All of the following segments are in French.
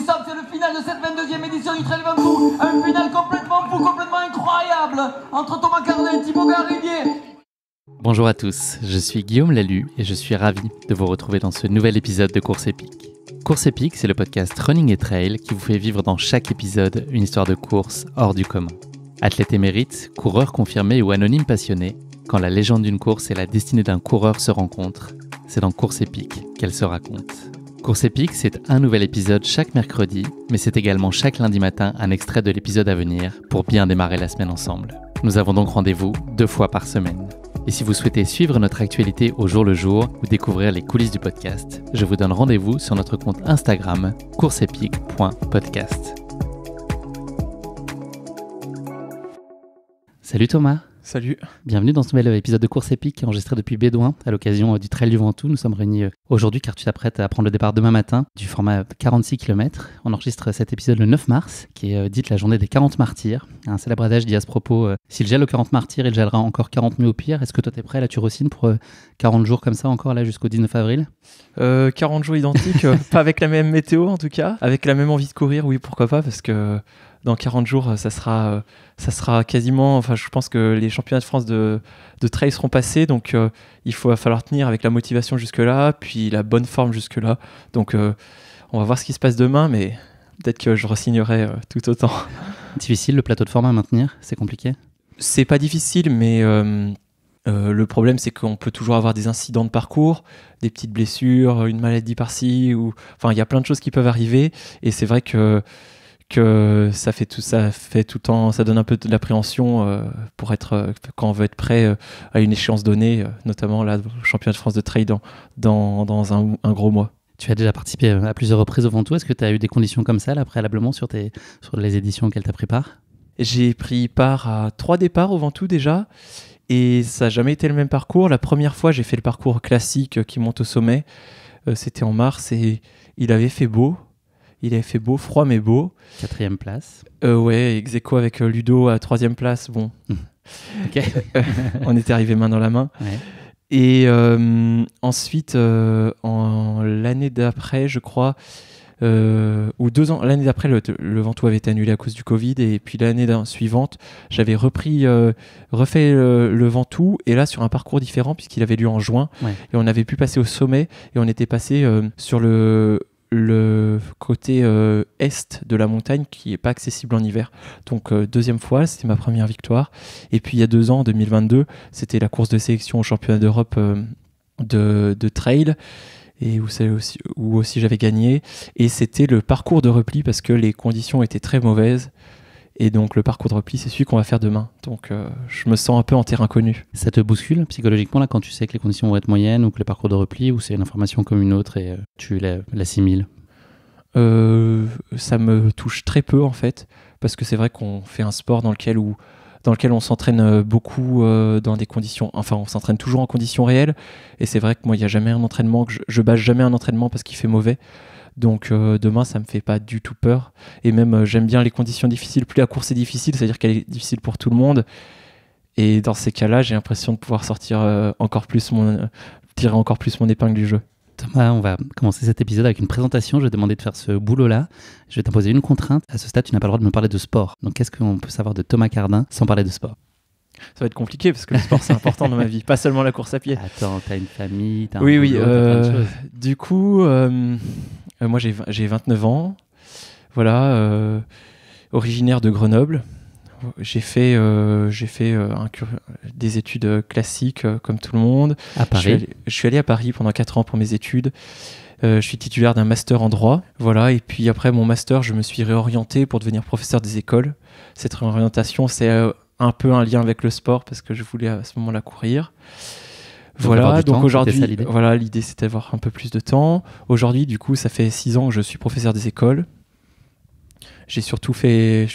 Sam, c'est le final de cette 22e édition du Trail Ventoux. Un final complètement fou, complètement incroyable entre Thomas Cardin et Thibaut Garridier. Bonjour à tous, je suis Guillaume Lalu et je suis ravi de vous retrouver dans ce nouvel épisode de Course Épique. Course Épique, c'est le podcast Running et Trail qui vous fait vivre dans chaque épisode une histoire de course hors du commun. Athlète émérite, coureur confirmé ou anonyme passionné, quand la légende d'une course et la destinée d'un coureur se rencontrent, c'est dans Course Épique qu'elle se raconte. Course Épique, c'est un nouvel épisode chaque mercredi, mais c'est également chaque lundi matin un extrait de l'épisode à venir pour bien démarrer la semaine ensemble. Nous avons donc rendez-vous 2 fois par semaine. Et si vous souhaitez suivre notre actualité au jour le jour ou découvrir les coulisses du podcast, je vous donne rendez-vous sur notre compte Instagram courseepique.podcast. Salut Thomas. Salut. Bienvenue dans ce nouvel épisode de Course Épique enregistré depuis Bédouin à l'occasion du Trail du Ventoux. Nous sommes réunis aujourd'hui car tu t'apprêtes à prendre le départ demain matin du format 46 km. On enregistre cet épisode le 9 mars qui est dite la journée des 40 martyrs. Un célèbre adage dit à ce propos, s'il gèle aux 40 martyrs, il gèlera encore 40 000 au pire. Est-ce que toi t'es prêt là, tu re-signes pour 40 jours comme ça encore là jusqu'au 19 avril 40 jours identiques, pas avec la même météo en tout cas, avec la même envie de courir, oui pourquoi pas, parce que dans 40 jours ça sera quasiment, enfin je pense que les championnats de France de trail seront passés, donc il va falloir tenir avec la motivation jusque là, puis la bonne forme jusque là, donc on va voir ce qui se passe demain, mais peut-être que je re-signerai tout autant. Difficile le plateau de forme à maintenir, c'est compliqué? C'est pas difficile, mais le problème, c'est qu'on peut toujours avoir des incidents de parcours, des petites blessures, une maladie par-ci, enfin, il y a plein de choses qui peuvent arriver. Et c'est vrai que ça fait tout le temps, ça donne un peu de l'appréhension pour être quand on veut être prêt à une échéance donnée, notamment là, au championnat de France de trail dans un gros mois. Tu as déjà participé à plusieurs reprises au Ventoux. Est-ce que tu as eu des conditions comme ça là, préalablement sur les éditions auxquelles tu as pris part? J'ai pris part à 3 départs au Ventoux déjà. Et ça n'a jamais été le même parcours. La première fois, j'ai fait le parcours classique qui monte au sommet. C'était en mars et il avait fait beau. Il avait fait beau, froid mais beau. 4e place. Ouais, ex-aequo avec Ludo à 3e place. Bon, Ok. on était arrivés main dans la main. Ouais. Et ensuite, l'année d'après, je crois, ou 2 ans, l'année d'après, le Ventoux avait été annulé à cause du Covid, et puis l'année suivante, j'avais refait le Ventoux, et là sur un parcours différent puisqu'il avait lieu en juin, Ouais. et on avait pu passer au sommet, et on était passé sur le côté est de la montagne qui n'est pas accessible en hiver. Donc 2e fois, c'était ma première victoire. Et puis il y a 2 ans, en 2022, c'était la course de sélection au championnat d'Europe de trail, et où aussi j'avais gagné. Et c'était le parcours de repli parce que les conditions étaient très mauvaises. Et donc le parcours de repli, c'est celui qu'on va faire demain. Donc je me sens un peu en terrain connu. Ça te bouscule psychologiquement là quand tu sais que les conditions vont être moyennes ou que le parcours de repli, ou c'est une information comme une autre et tu l'assimiles? Ça me touche très peu en fait, parce que c'est vrai qu'on fait un sport dans lequel on s'entraîne beaucoup dans des conditions, enfin on s'entraîne toujours en conditions réelles, et c'est vrai que moi il n'y a jamais un entraînement, que je bâche jamais un entraînement parce qu'il fait mauvais. Donc demain ça me fait pas du tout peur, et même j'aime bien les conditions difficiles. Plus la course est difficile, c'est-à-dire qu'elle est difficile pour tout le monde, et dans ces cas-là j'ai l'impression de pouvoir tirer encore plus mon épingle du jeu. Thomas, on va commencer cet épisode avec une présentation. Je vais te demander de faire ce boulot-là. Je vais t'imposer une contrainte. À ce stade, tu n'as pas le droit de me parler de sport. Donc qu'est-ce qu'on peut savoir de Thomas Cardin sans parler de sport? Ça va être compliqué parce que le sport c'est important dans ma vie, pas seulement la course à pied. Attends, t'as une famille, t'as un Oui, boulot, t'as plein de choses. du coup, moi j'ai 29 ans, voilà, originaire de Grenoble. J'ai fait des études classiques comme tout le monde. À Paris. Je suis allé à Paris pendant 4 ans pour mes études. Je suis titulaire d'un master en droit. Voilà, et puis après mon master, je me suis réorienté pour devenir professeur des écoles. Cette réorientation, c'est un peu un lien avec le sport parce que je voulais à ce moment-là courir. Voilà, donc aujourd'hui, l'idée c'était d'avoir un peu plus de temps. Aujourd'hui, du coup, ça fait 6 ans que je suis professeur des écoles. Je suis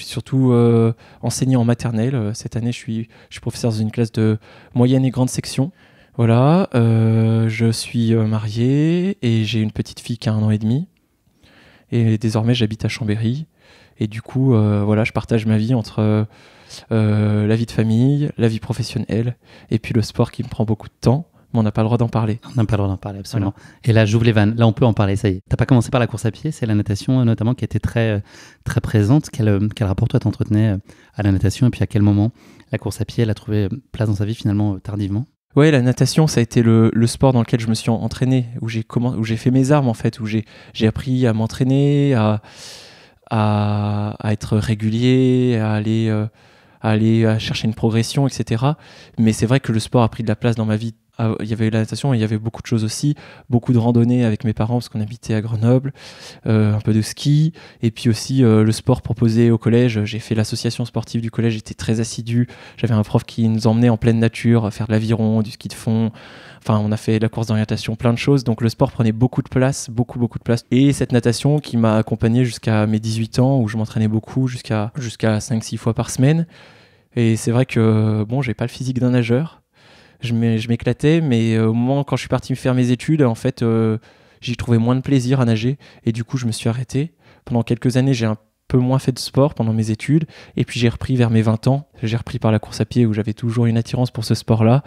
surtout enseigné en maternelle. Cette année, je suis professeur dans une classe de moyenne et grande section. Voilà, je suis marié et j'ai une petite fille qui a 1 an et demi. Et désormais, j'habite à Chambéry. Et du coup, voilà, je partage ma vie entre la vie de famille, la vie professionnelle et puis le sport qui me prend beaucoup de temps. mais on n'a pas le droit d'en parler. On n'a pas le droit d'en parler, absolument. Voilà. Et là, j'ouvre les vannes. Là, on peut en parler, ça y est. T'as pas commencé par la course à pied, c'est la natation notamment qui était très, très présente. Quel rapport toi t'entretenais à la natation et puis à quel moment la course à pied, elle a trouvé place dans sa vie finalement tardivement? Ouais, la natation, ça a été le sport dans lequel je me suis entraîné, où j'ai fait mes armes en fait, où j'ai appris à m'entraîner, à être régulier, à aller chercher une progression, etc. Mais c'est vrai que le sport a pris de la place dans ma vie. Il y avait la natation, et il y avait beaucoup de choses aussi, beaucoup de randonnées avec mes parents parce qu'on habitait à Grenoble, un peu de ski, et puis aussi le sport proposé au collège. J'ai fait l'association sportive du collège, j'étais très assidu. J'avais un prof qui nous emmenait en pleine nature, faire de l'aviron, du ski de fond. Enfin, on a fait de la course d'orientation, plein de choses. Donc le sport prenait beaucoup de place, beaucoup de place. Et cette natation qui m'a accompagné jusqu'à mes 18 ans, où je m'entraînais beaucoup, jusqu'à 5-6 fois par semaine. Et c'est vrai que j'ai pas le physique d'un nageur. Je m'éclatais, mais au moment quand je suis parti me faire mes études, en fait, j'y trouvais moins de plaisir à nager. Et du coup, je me suis arrêté. Pendant quelques années, j'ai un peu moins fait de sport pendant mes études. Et puis, j'ai repris vers mes 20 ans. J'ai repris par la course à pied où j'avais toujours une attirance pour ce sport-là.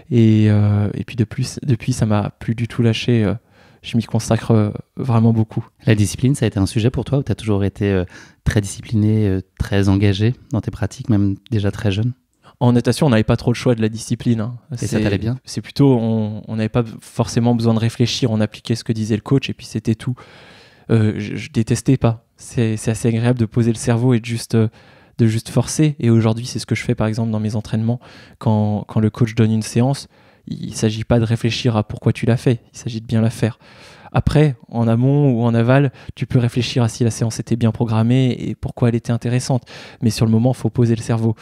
Et puis, depuis, ça m'a plus du tout lâché. Je m'y consacre vraiment beaucoup. La discipline, ça a été un sujet pour toi ou tu as toujours été très discipliné, très engagé dans tes pratiques, même déjà très jeune? En natation, on n'avait pas trop le choix de la discipline. Hein. Et ça t'allait bien? C'est plutôt, on n'avait pas forcément besoin de réfléchir, on appliquait ce que disait le coach et puis c'était tout. Je détestais pas. C'est assez agréable de poser le cerveau et de juste forcer. Et aujourd'hui, c'est ce que je fais par exemple dans mes entraînements. Quand le coach donne une séance, il ne s'agit pas de réfléchir à pourquoi tu l'as fait, il s'agit de bien la faire. Après, en amont ou en aval, tu peux réfléchir à si la séance était bien programmée et pourquoi elle était intéressante. Mais sur le moment, il faut poser le cerveau.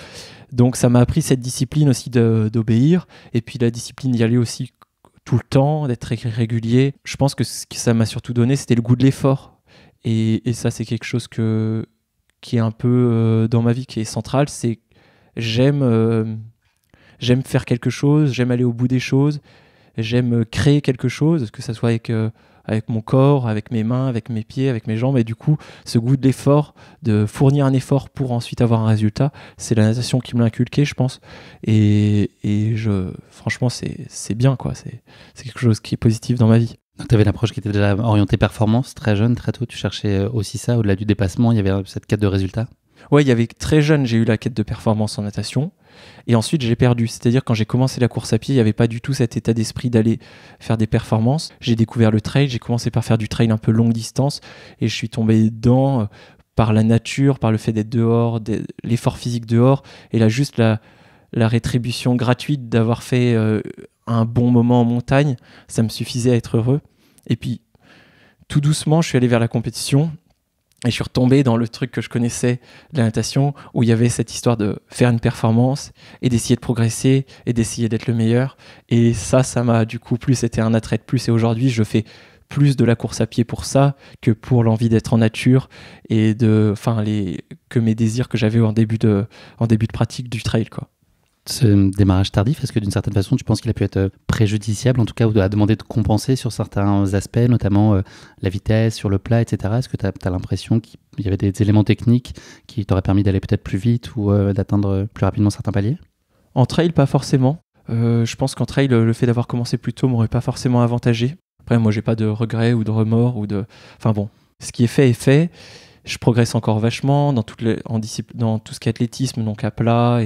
Donc ça m'a appris cette discipline aussi d'obéir. Et puis la discipline d'y aller aussi tout le temps, d'être régulier. Je pense que ce que ça m'a surtout donné, c'était le goût de l'effort. Et ça, c'est quelque chose qui est un peu dans ma vie, qui est central. C'est j'aime faire quelque chose, j'aime aller au bout des choses, j'aime créer quelque chose, que ça soit avec mon corps, avec mes mains, avec mes pieds, avec mes jambes. Et du coup, ce goût de l'effort, de fournir un effort pour ensuite avoir un résultat, c'est la natation qui me l'a inculqué, je pense. Et franchement, c'est bien, quoi. C'est quelque chose qui est positif dans ma vie. Donc, tu avais une approche qui était déjà orientée performance, très jeune, très tôt. Tu cherchais aussi ça, au-delà du dépassement, il y avait cette quête de résultat? Ouais, très jeune, j'ai eu la quête de performance en natation. Et ensuite, j'ai perdu. C'est-à-dire, quand j'ai commencé la course à pied, il n'y avait pas du tout cet état d'esprit d'aller faire des performances. J'ai découvert le trail. J'ai commencé par faire du trail un peu longue distance. Et je suis tombé dedans par la nature, par le fait d'être dehors, l'effort physique dehors. Et là, juste la rétribution gratuite d'avoir fait un bon moment en montagne, ça me suffisait à être heureux. Et puis, tout doucement, je suis allé vers la compétition. Et je suis retombé dans le truc que je connaissais de la natation, où il y avait cette histoire de faire une performance et d'essayer de progresser et d'essayer d'être le meilleur. Et ça m'a du coup plu, c'était un attrait de plus. Et aujourd'hui, je fais plus de la course à pied pour ça que pour l'envie d'être en nature et que mes désirs que j'avais en début de pratique du trail, quoi. Ce démarrage tardif, est-ce que d'une certaine façon, tu penses qu'il a pu être préjudiciable, en tout cas, ou a demandé de compenser sur certains aspects, notamment la vitesse, sur le plat, etc. Est-ce que tu as l'impression qu'il y avait des éléments techniques qui t'auraient permis d'aller peut-être plus vite ou d'atteindre plus rapidement certains paliers? En trail, pas forcément. Je pense qu'en trail, le fait d'avoir commencé plus tôt m'aurait pas forcément avantagé. Après, moi, j'ai pas de regrets ou de remords Enfin bon, ce qui est fait est fait. Je progresse encore vachement dans tout ce qui est athlétisme, donc à plat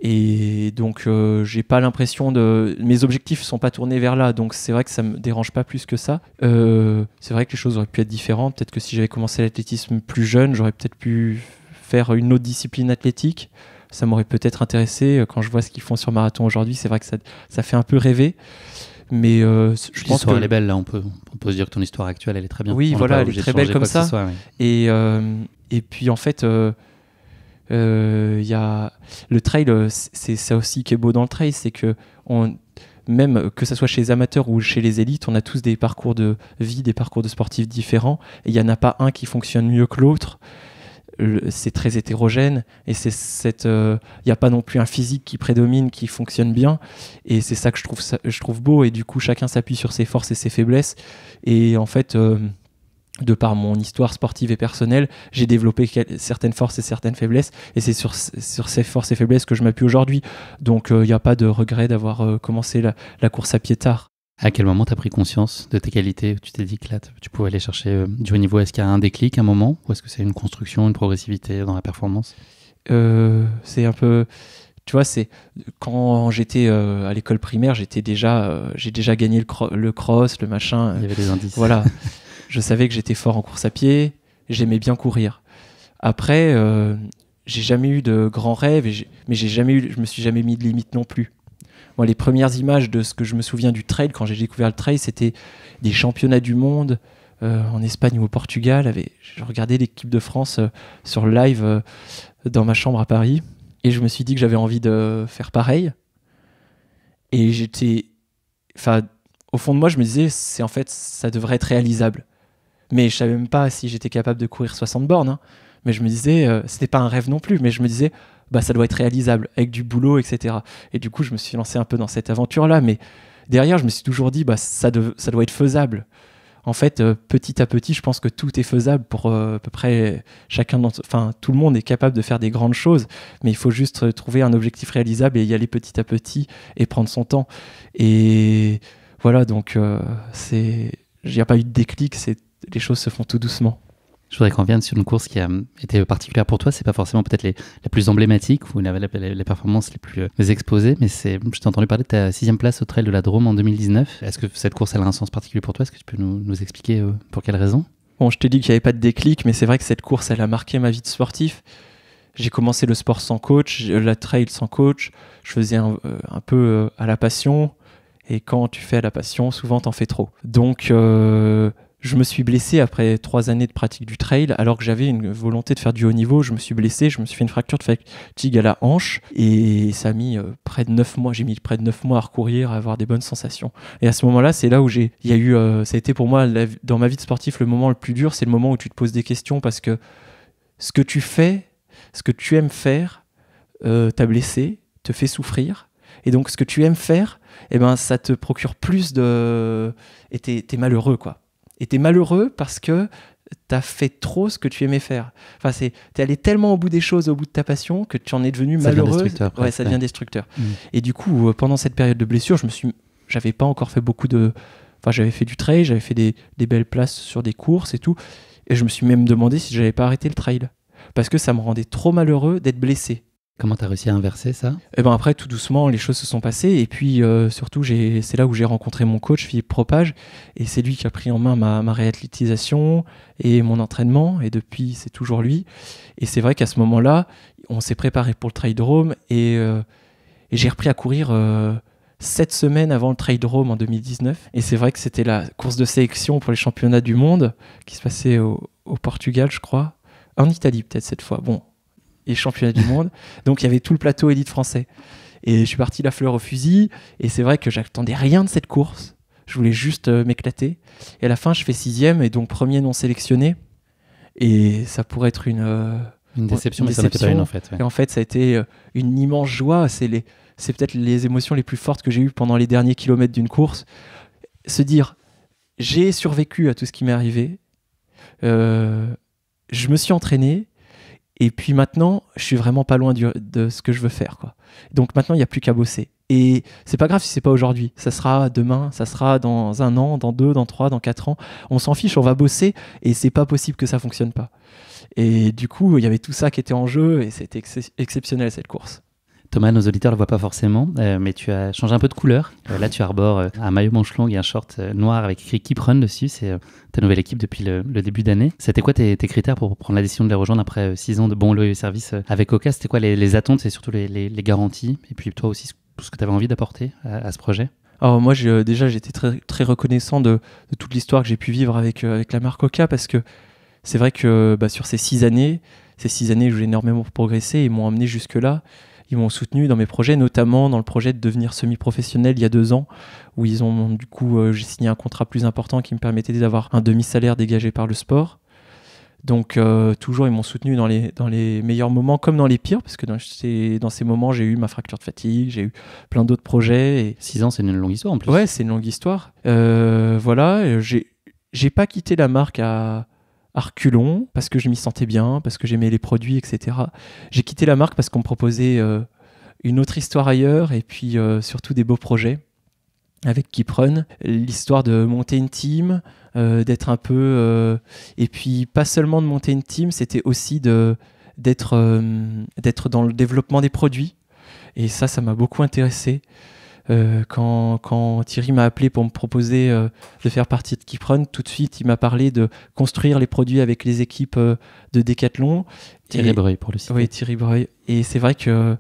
et donc j'ai pas l'impression mes objectifs sont pas tournés vers là, donc c'est vrai que ça me dérange pas plus que ça. C'est vrai que les choses auraient pu être différentes. Peut-être que si j'avais commencé l'athlétisme plus jeune, j'aurais peut-être pu faire une autre discipline athlétique. Ça m'aurait peut-être intéressé. Quand je vois ce qu'ils font sur marathon aujourd'hui, c'est vrai que ça fait un peu rêver. Mais je pense que l'histoire elle est belle là. On peut se dire que ton histoire actuelle elle est très bien. Oui, voilà, elle est très belle comme ça. Ouais. Et puis en fait. Y a le trail, c'est ça aussi qui est beau dans le trail, c'est que même que ça soit chez les amateurs ou chez les élites, on a tous des parcours de vie, des parcours de sportifs différents, et il n'y en a pas un qui fonctionne mieux que l'autre. C'est très hétérogène, et il n'y a pas non plus un physique qui prédomine, qui fonctionne bien, et c'est ça que je trouve beau, et du coup chacun s'appuie sur ses forces et ses faiblesses, et en fait de par mon histoire sportive et personnelle, j'ai développé certaines forces et certaines faiblesses, et c'est sur ces forces et faiblesses que je m'appuie aujourd'hui. Donc il n'y a pas de regret d'avoir commencé la course à pied tard. À quel moment tu as pris conscience de tes qualités? Tu t'es dit que là, tu pouvais aller chercher du haut niveau. Est-ce qu'il y a un déclic, un moment? Ou est-ce que c'est une construction, une progressivité dans la performance? C'est un peu... Tu vois, c'est quand j'étais à l'école primaire, j'ai déjà gagné le cross, le machin. Il y avait des indices. Voilà. Je savais que j'étais fort en course à pied, j'aimais bien courir. Après, j'ai jamais eu de grands rêves, mais je me suis jamais mis de limite non plus. Moi, les premières images de ce que je me souviens du trail, quand j'ai découvert le trail, c'était des championnats du monde en Espagne ou au Portugal. Je regardais l'équipe de France sur live dans ma chambre à Paris, et je me suis dit que j'avais envie de faire pareil. Et au fond de moi, je me disais, ça devrait être réalisable. Mais je savais même pas si j'étais capable de courir 60 bornes. Hein. Mais je me disais, c'était pas un rêve non plus, mais je me disais, ça doit être réalisable, avec du boulot, etc. Et du coup, je me suis lancé un peu dans cette aventure-là. Mais derrière, je me suis toujours dit, ça doit être faisable. En fait, petit à petit, je pense que tout est faisable pour à peu près tout le monde est capable de faire des grandes choses, mais il faut juste trouver un objectif réalisable et y aller petit à petit et prendre son temps. Et voilà, donc il n'y a pas eu de déclic, les choses se font tout doucement. Je voudrais qu'on revienne sur une course qui a été particulière pour toi. C'est pas forcément peut-être la plus emblématique ou les performances les plus exposées, mais je t'ai entendu parler de ta 6e place au Trail de la Drôme en 2019. Est-ce que cette course elle a un sens particulier pour toi? Est-ce que tu peux nous expliquer pour quelles raisons? Bon, je t'ai dit qu'il n'y avait pas de déclic, mais c'est vrai que cette course, elle a marqué ma vie de sportif. J'ai commencé le sport sans coach, la trail sans coach. Je faisais un peu à la passion. Et quand tu fais à la passion, souvent t'en fais trop. Donc je me suis blessé après 3 années de pratique du trail, alors que j'avais une volonté de faire du haut niveau. Je me suis blessé, je me suis fait une fracture de fatigue à la hanche, et ça a mis près de 9 mois. J'ai mis près de 9 mois à recourir, à avoir des bonnes sensations. Et à ce moment-là, c'est là où ça a été pour moi, dans ma vie de sportif, le moment le plus dur. C'est le moment où tu te poses des questions, parce que ce que tu fais, ce que tu aimes faire, t'a blessé, te fait souffrir. Et donc ce que tu aimes faire, ça te procure plus de... Et t'es malheureux, quoi. Et t'es malheureux parce que t'as fait trop ce que tu aimais faire. Enfin, t'es allé tellement au bout des choses, au bout de ta passion, que tu en es devenu malheureux. Ça devient destructeur. Ouais, ça devient destructeur. Et du coup, pendant cette période de blessure, j'avais pas encore fait beaucoup de... Enfin, j'avais fait du trail, j'avais fait des belles places sur des courses et tout. Et je me suis même demandé si j'allais pas arrêter le trail. Parce que ça me rendait trop malheureux d'être blessé. Comment tu as réussi à inverser ça? Après, tout doucement, les choses se sont passées. Et puis, surtout, c'est là où j'ai rencontré mon coach, Philippe Propage. Et c'est lui qui a pris en main ma réathlétisation et mon entraînement. Et depuis, c'est toujours lui. Et c'est vrai qu'à ce moment-là, on s'est préparé pour le Trail de Rome. Et j'ai repris à courir 7 semaines avant le Trail de Rome en 2019. Et c'est vrai que c'était la course de sélection pour les championnats du monde qui se passait au Portugal, je crois. En Italie, peut-être cette fois. Bon. Et championnat du monde. Donc il y avait tout le plateau élite français. Et je suis parti la fleur au fusil. Et c'est vrai que j'attendais rien de cette course. Je voulais juste m'éclater. Et à la fin, je fais 6e et donc premier non sélectionné. Et ça pourrait être une déception, mais ça n'était pas une en fait. Ouais. Et en fait, ça a été une immense joie. C'est peut-être les émotions les plus fortes que j'ai eues pendant les derniers kilomètres d'une course. Se dire, j'ai survécu à tout ce qui m'est arrivé. Je me suis entraîné. Et puis maintenant, je suis vraiment pas loin de ce que je veux faire, quoi. Donc maintenant, il n'y a plus qu'à bosser. Et c'est pas grave si c'est pas aujourd'hui. Ça sera demain, ça sera dans 1 an, dans 2, dans 3, dans 4 ans. On s'en fiche, on va bosser et c'est pas possible que ça fonctionne pas. Et du coup, il y avait tout ça qui était en jeu et c'était exceptionnel cette course. Thomas, nos auditeurs ne le voient pas forcément, mais tu as changé un peu de couleur. Là, tu arbores un maillot manche longue et un short noir avec écrit Keep Run dessus. C'est ta nouvelle équipe depuis le début d'année. C'était quoi tes critères pour prendre la décision de les rejoindre après 6 ans de bons loyaux service avec Oka? C'était quoi les attentes et surtout les garanties? Et puis toi aussi, tout ce que tu avais envie d'apporter à ce projet? Alors moi, j'étais très, très reconnaissant de toute l'histoire que j'ai pu vivre avec la marque Oka, parce que c'est vrai que sur ces 6 années où j'ai énormément progressé, ils m'ont emmené jusque-là. Ils m'ont soutenu dans mes projets, notamment dans le projet de devenir semi-professionnel il y a 2 ans, où j'ai signé un contrat plus important qui me permettait d'avoir un demi-salaire dégagé par le sport. Donc toujours, ils m'ont soutenu dans les meilleurs moments comme dans les pires, parce que dans ces moments, j'ai eu ma fracture de fatigue, j'ai eu plein d'autres projets. Et... 6 ans, c'est une longue histoire en plus. Ouais, c'est une longue histoire. Voilà, j'ai pas quitté la marque à reculons parce que je m'y sentais bien, parce que j'aimais les produits, etc. J'ai quitté la marque parce qu'on me proposait une autre histoire ailleurs et puis surtout des beaux projets avec KeepRun, l'histoire de monter une team, d'être un peu... et puis pas seulement de monter une team, c'était aussi d'être dans le développement des produits. Et ça m'a beaucoup intéressé. Quand Thierry m'a appelé pour me proposer de faire partie de KeepRun, tout de suite, il m'a parlé de construire les produits avec les équipes de Decathlon. Thierry Breuil, pour le citer. Oui, Thierry Breuil. Et c'est vrai que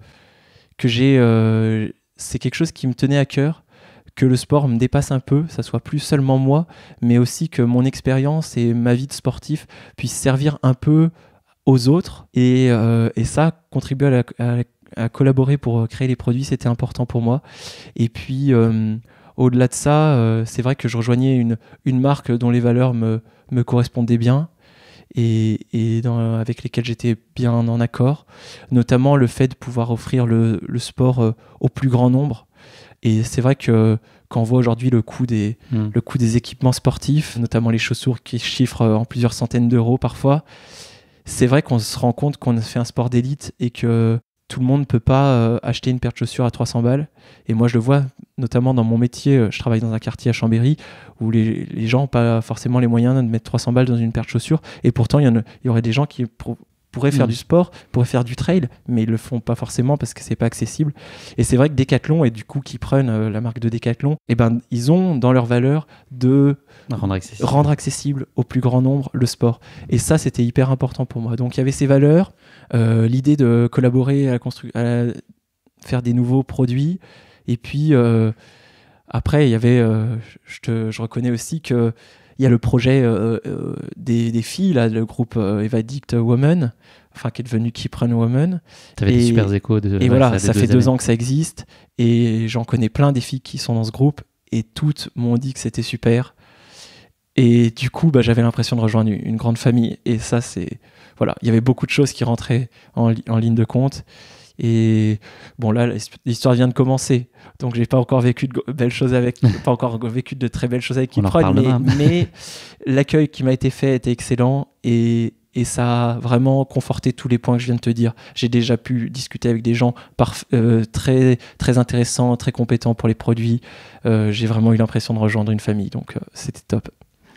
c'est quelque chose qui me tenait à cœur, que le sport me dépasse un peu, ça soit plus seulement moi, mais aussi que mon expérience et ma vie de sportif puissent servir un peu aux autres. Et ça, contribuer à collaborer pour créer les produits, c'était important pour moi. Et puis, au-delà de ça, c'est vrai que je rejoignais une marque dont les valeurs me correspondaient bien et avec lesquelles j'étais bien en accord, notamment le fait de pouvoir offrir le sport au plus grand nombre. Et c'est vrai que quand on voit aujourd'hui le coût des équipements sportifs, notamment les chaussures qui chiffrent en plusieurs centaines d'euros parfois, c'est vrai qu'on se rend compte qu'on fait un sport d'élite et que tout le monde ne peut pas acheter une paire de chaussures à 300 balles. Et moi, je le vois notamment dans mon métier. Je travaille dans un quartier à Chambéry où les gens n'ont pas forcément les moyens de mettre 300 balles dans une paire de chaussures. Et pourtant, il y aurait des gens qui pourraient faire du sport, pourraient faire du trail, mais ils le font pas forcément parce que c'est pas accessible. Et c'est vrai que Decathlon et du coup KeepRun, la marque de Decathlon, ils ont dans leur valeur de rendre accessible au plus grand nombre le sport. Et ça, c'était hyper important pour moi. Donc il y avait ces valeurs, l'idée de collaborer à faire des nouveaux produits. Et puis après, il y avait, je reconnais aussi que il y a le projet des filles, là, le groupe Evadict Women, qui est devenu KeepRun Women. Tu avais des super échos. Et voilà, ça fait 2 ans que ça existe. Et j'en connais plein des filles qui sont dans ce groupe. Et toutes m'ont dit que c'était super. Et du coup, j'avais l'impression de rejoindre une grande famille. Et ça, voilà, il y avait beaucoup de choses qui rentraient en ligne de compte. Et bon, là, l'histoire vient de commencer. Donc, j'ai pas encore vécu de belles choses pas encore vécu de très belles choses avec KeepRun, mais l'accueil qui m'a été fait était excellent et ça a vraiment conforté tous les points que je viens de te dire. J'ai déjà pu discuter avec des gens très, très intéressants, très compétents pour les produits. J'ai vraiment eu l'impression de rejoindre une famille, donc c'était top.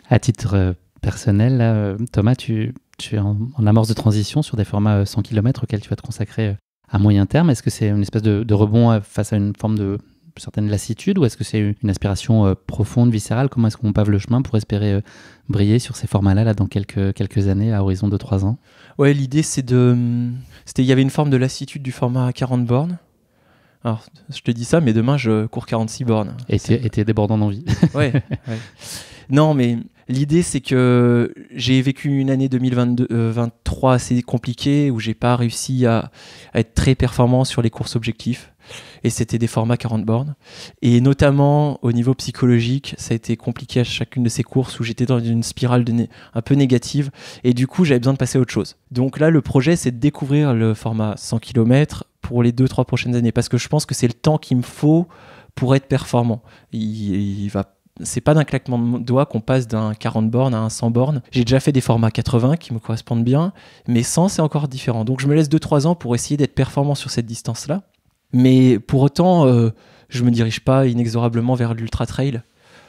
À titre personnel, là, Thomas, tu es en amorce de transition sur des formats 100 km auxquels tu vas te consacrer à moyen terme. Est-ce que c'est une espèce de rebond face à une forme de certaine lassitude ou est-ce que c'est une aspiration profonde, viscérale? Comment est-ce qu'on pave le chemin pour espérer briller sur ces formats-là dans quelques années, à horizon de 3 ans? Ouais, l'idée, il y avait une forme de lassitude du format à 40 bornes. Alors, je te dis ça, mais demain, je cours 46 bornes. Et t'es débordant d'envie. Ouais. Non, mais l'idée, c'est que j'ai vécu une année 2023 assez compliquée où j'ai pas réussi à être très performant sur les courses objectifs. Et c'était des formats 40 bornes. Et notamment, au niveau psychologique, ça a été compliqué à chacune de ces courses où j'étais dans une spirale un peu négative. Et du coup, j'avais besoin de passer à autre chose. Donc là, le projet, c'est de découvrir le format 100 km pour les 2-3 prochaines années. Parce que je pense que c'est le temps qu'il me faut pour être performant. C'est pas d'un claquement de doigts qu'on passe d'un 40 bornes à un 100 bornes. J'ai déjà fait des formats 80 qui me correspondent bien, mais 100, c'est encore différent. Donc je me laisse 2-3 ans pour essayer d'être performant sur cette distance-là. Mais pour autant, je me dirige pas inexorablement vers l'ultra trail.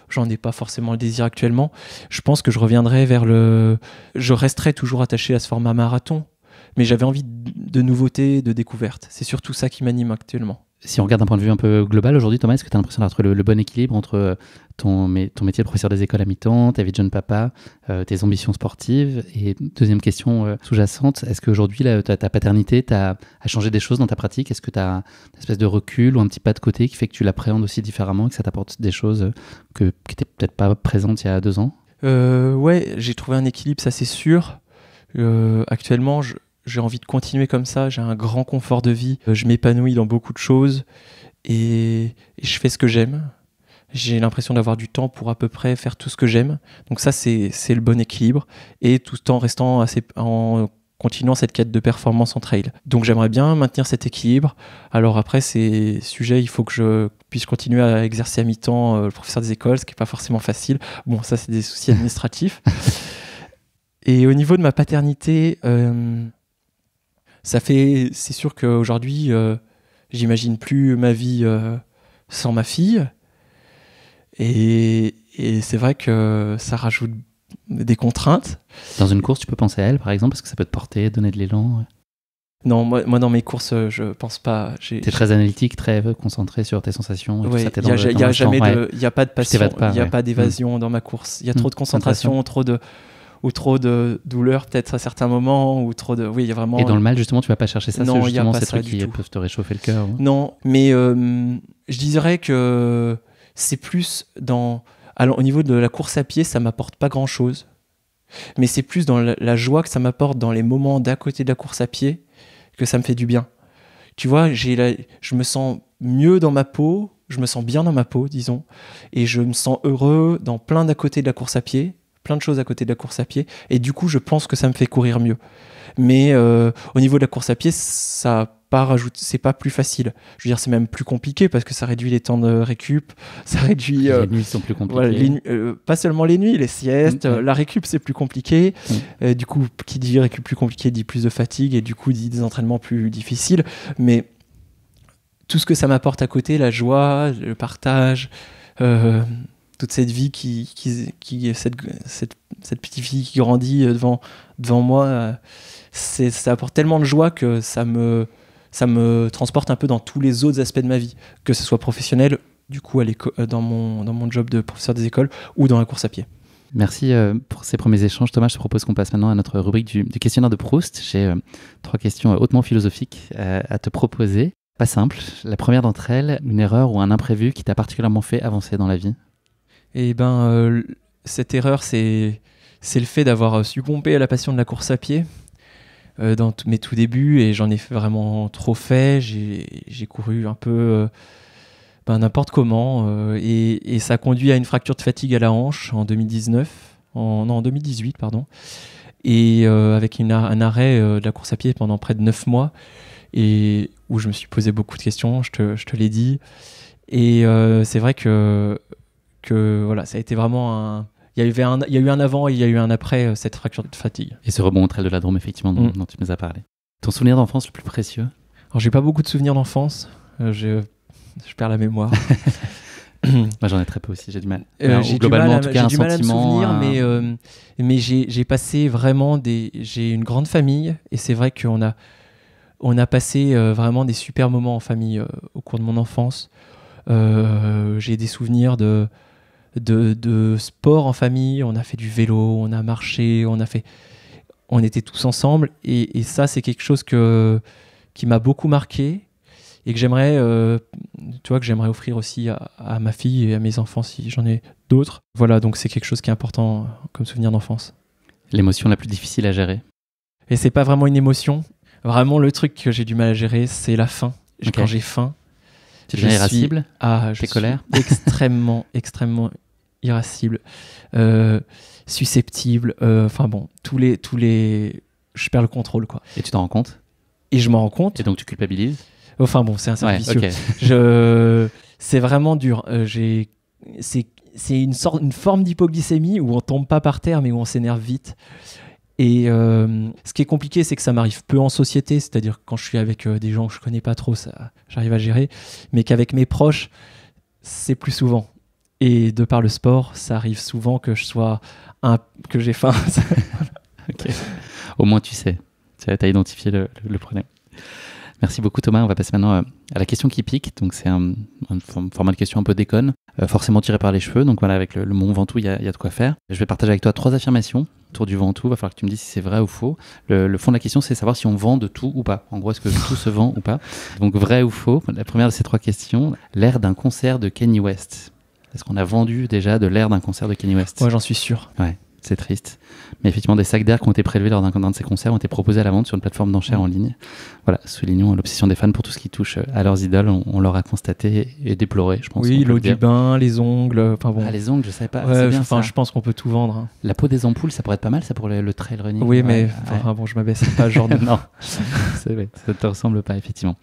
J'en ai pas forcément le désir actuellement. Je pense que je resterai toujours attaché à ce format marathon. Mais j'avais envie de nouveautés, de découvertes. C'est surtout ça qui m'anime actuellement. Si on regarde d'un point de vue un peu global aujourd'hui, Thomas, est-ce que tu as l'impression d'avoir trouvé le bon équilibre entre ton métier de professeur des écoles à mi-temps, ta vie de jeune papa, tes ambitions sportives? Et deuxième question sous-jacente, est-ce qu'aujourd'hui, ta paternité a changé des choses dans ta pratique? Est-ce que tu as une espèce de recul ou un petit pas de côté qui fait que tu l'appréhendes aussi différemment et que ça t'apporte des choses qui n'étaient peut-être pas présentes il y a 2 ans? Ouais, j'ai trouvé un équilibre, ça c'est sûr. Actuellement, j'ai envie de continuer comme ça, j'ai un grand confort de vie, je m'épanouis dans beaucoup de choses et je fais ce que j'aime. J'ai l'impression d'avoir du temps pour à peu près faire tout ce que j'aime. Donc ça, c'est le bon équilibre. Et tout en restant en continuant cette quête de performance en trail. Donc j'aimerais bien maintenir cet équilibre. Alors après, ces sujets, il faut que je puisse continuer à exercer à mi-temps le professeur des écoles, ce qui n'est pas forcément facile. Bon, ça, c'est des soucis administratifs. Et au niveau de ma paternité, c'est sûr qu'aujourd'hui, j'imagine plus ma vie sans ma fille. Et c'est vrai que ça rajoute des contraintes. Dans une course, tu peux penser à elle, par exemple, parce que ça peut te porter, donner de l'élan. Non, moi dans mes courses, je pense pas. T'es très analytique, très concentré sur tes sensations. Il n'y a pas de passion, il n'y a pas d'évasion dans ma course. Il y a trop de concentration, trop de douleur peut-être à certains moments, ou trop de... Oui, il y a vraiment... Et dans le mal, justement, tu vas pas chercher ça? Non, c'est justement ces trucs qui peuvent te réchauffer le cœur. Non, mais je dirais que c'est plus dans... Alors, au niveau de la course à pied, ça m'apporte pas grand-chose. Mais c'est plus dans la joie que ça m'apporte dans les moments d'à côté de la course à pied que ça me fait du bien. Tu vois, je me sens mieux dans ma peau, je me sens bien dans ma peau, disons, et je me sens heureux dans plein d'à côté de la course à pied, plein de choses à côté de la course à pied, et du coup, je pense que ça me fait courir mieux. Mais au niveau de la course à pied, c'est pas plus facile. Je veux dire, c'est même plus compliqué parce que ça réduit les temps de récup, ça réduit... les nuits sont plus compliquées. Voilà, pas seulement les nuits, les siestes, la récup c'est plus compliqué. Du coup, qui dit récup plus compliqué dit plus de fatigue et du coup dit des entraînements plus difficiles. Mais tout ce que ça m'apporte à côté, la joie, le partage, toute cette vie cette petite fille qui grandit devant moi, ça apporte tellement de joie que ça me transporte un peu dans tous les autres aspects de ma vie, que ce soit professionnel, du coup dans mon job de professeur des écoles ou dans la course à pied. Merci pour ces premiers échanges. Thomas, je te propose qu'on passe maintenant à notre rubrique du questionnaire de Proust. J'ai 3 questions hautement philosophiques à te proposer. Pas simple. La première d'entre elles, une erreur ou un imprévu qui t'a particulièrement fait avancer dans la vie? Eh ben, cette erreur, c'est le fait d'avoir succombé à la passion de la course à pied. Dans mes tout débuts, et j'en ai vraiment trop fait. J'ai couru un peu n'importe comment, et ça a conduit à une fracture de fatigue à la hanche en 2018, pardon, et avec un arrêt de la course à pied pendant près de 9 mois, et où je me suis posé beaucoup de questions, je te l'ai dit, et c'est vrai que voilà, ça a été vraiment il y a eu un avant et il y a eu un après cette fracture de fatigue. Et ce rebond entre elles de la Drôme, effectivement, dont tu nous as parlé. Ton souvenir d'enfance le plus précieux? Alors, j'ai pas beaucoup de souvenirs d'enfance. Je perds la mémoire. Moi, j'en ai très peu aussi, j'ai du mal. J'ai du mal à me souvenir, mais j'ai passé vraiment j'ai une grande famille, et c'est vrai qu'on a passé vraiment des super moments en famille au cours de mon enfance. J'ai des souvenirs de sport en famille, on a fait du vélo, on a marché, on était tous ensemble, et ça c'est quelque chose qui m'a beaucoup marqué et que j'aimerais offrir aussi à ma fille et à mes enfants si j'en ai d'autres. Voilà, donc c'est quelque chose qui est important comme souvenir d'enfance. L'émotion la plus difficile à gérer? Et c'est pas vraiment une émotion, vraiment le truc que j'ai du mal à gérer, c'est la faim. Okay. Quand j'ai faim, tu deviens irascible? T'es colère? Extrêmement irascible, susceptible, tous les je perds le contrôle, quoi. Et tu t'en rends compte? Et je m'en rends compte. Et donc tu culpabilises? C'est un cercle vicieux. Okay. C'est vraiment dur. C'est une forme d'hypoglycémie où on tombe pas par terre mais où on s'énerve vite. Et ce qui est compliqué, c'est que ça m'arrive peu en société, c'est-à-dire que quand je suis avec des gens que je connais pas trop, ça, j'arrive à gérer, mais qu'avec mes proches, c'est plus souvent. Et de par le sport, ça arrive souvent que que j'ai faim. Okay. Au moins tu sais, tu as identifié le problème. Merci beaucoup Thomas. On va passer maintenant à la question qui pique. Donc c'est un format de question un peu déconne, forcément tiré par les cheveux. Donc voilà, avec le Mont Ventoux, il y a de quoi faire. Je vais partager avec toi 3 affirmations autour du Ventoux. Il va falloir que tu me dises si c'est vrai ou faux. Le fond de la question, c'est savoir si on vend de tout ou pas. En gros, est-ce que tout se vend ou pas? Donc vrai ou faux? La première de ces 3 questions, l'air d'un concert de Kanye West. Est-ce qu'on a vendu déjà de l'air d'un concert de Kanye West? Moi, j'en suis sûr. Ouais. C'est triste. Mais effectivement, des sacs d'air qui ont été prélevés lors d'un de ces concerts ont été proposés à la vente sur une plateforme d'enchères en ligne. Voilà, soulignons l'obsession des fans pour tout ce qui touche à leurs idoles. On leur a constaté et déploré, je pense. Oui, l'eau du bain, les ongles. Bon. Ah, les ongles, je savais pas. Ouais, je pense qu'on peut tout vendre. Hein. La peau des ampoules, ça pourrait être pas mal, ça, pour le trail running. Oui, mais bon, je m'abaisse pas genre de... Non, ça te ressemble pas, effectivement.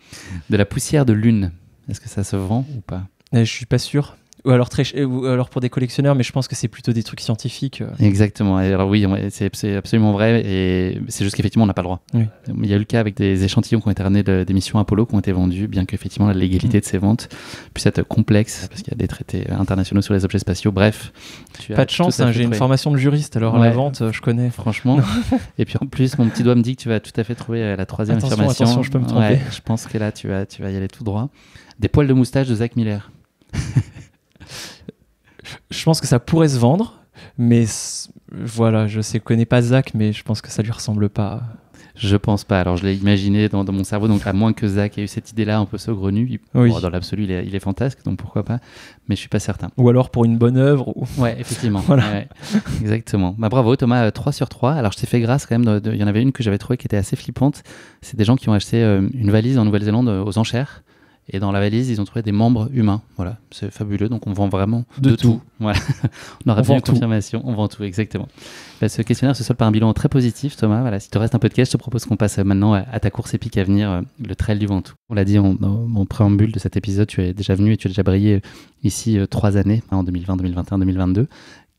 De la poussière de lune, est-ce que ça se vend ou pas? Je suis pas sûr. Ou alors pour des collectionneurs, mais je pense que c'est plutôt des trucs scientifiques. Exactement. Alors oui, c'est absolument vrai, et c'est juste qu'effectivement on n'a pas le droit. Oui. Il y a eu le cas avec des échantillons qui ont été ramenés des missions Apollo qui ont été vendus, bien qu'effectivement la légalité de ces ventes puisse être complexe parce qu'il y a des traités internationaux sur les objets spatiaux. Bref, pas de chance, j'ai une formation de juriste, alors la vente, je connais. Franchement. Et puis en plus, mon petit doigt me dit que tu vas tout à fait trouver la troisième affirmation. Attention, je peux me tromper. Ouais, je pense que là tu vas y aller tout droit. Des poils de moustache de Zach Miller. Je pense que ça pourrait se vendre, mais voilà, je connais pas Zach, mais je pense que ça lui ressemble pas. Je pense pas. Alors je l'ai imaginé dans mon cerveau, donc à moins que Zach ait eu cette idée-là un peu saugrenue. Oui. Dans l'absolu, il est fantasque, donc pourquoi pas. Mais je suis pas certain. Ou alors pour une bonne œuvre. Ouais, effectivement. Voilà. Ouais, exactement. Bravo Thomas, 3 sur 3. Alors je t'ai fait grâce quand même. Il y en avait une que j'avais trouvée qui était assez flippante. C'est des gens qui ont acheté une valise en Nouvelle-Zélande aux enchères. Et dans la valise, ils ont trouvé des membres humains. Voilà, c'est fabuleux. Donc, on vend vraiment de tout. Voilà. On aura bien une confirmation. On vend tout, exactement. Ce questionnaire se solde par un bilan très positif, Thomas. Voilà, si tu restes un peu de cash, je te propose qu'on passe maintenant à ta course épique à venir, le Trail du Ventoux. On l'a dit en préambule de cet épisode, tu es déjà venu et tu as déjà brillé ici 3 années, en 2020, 2021, 2022.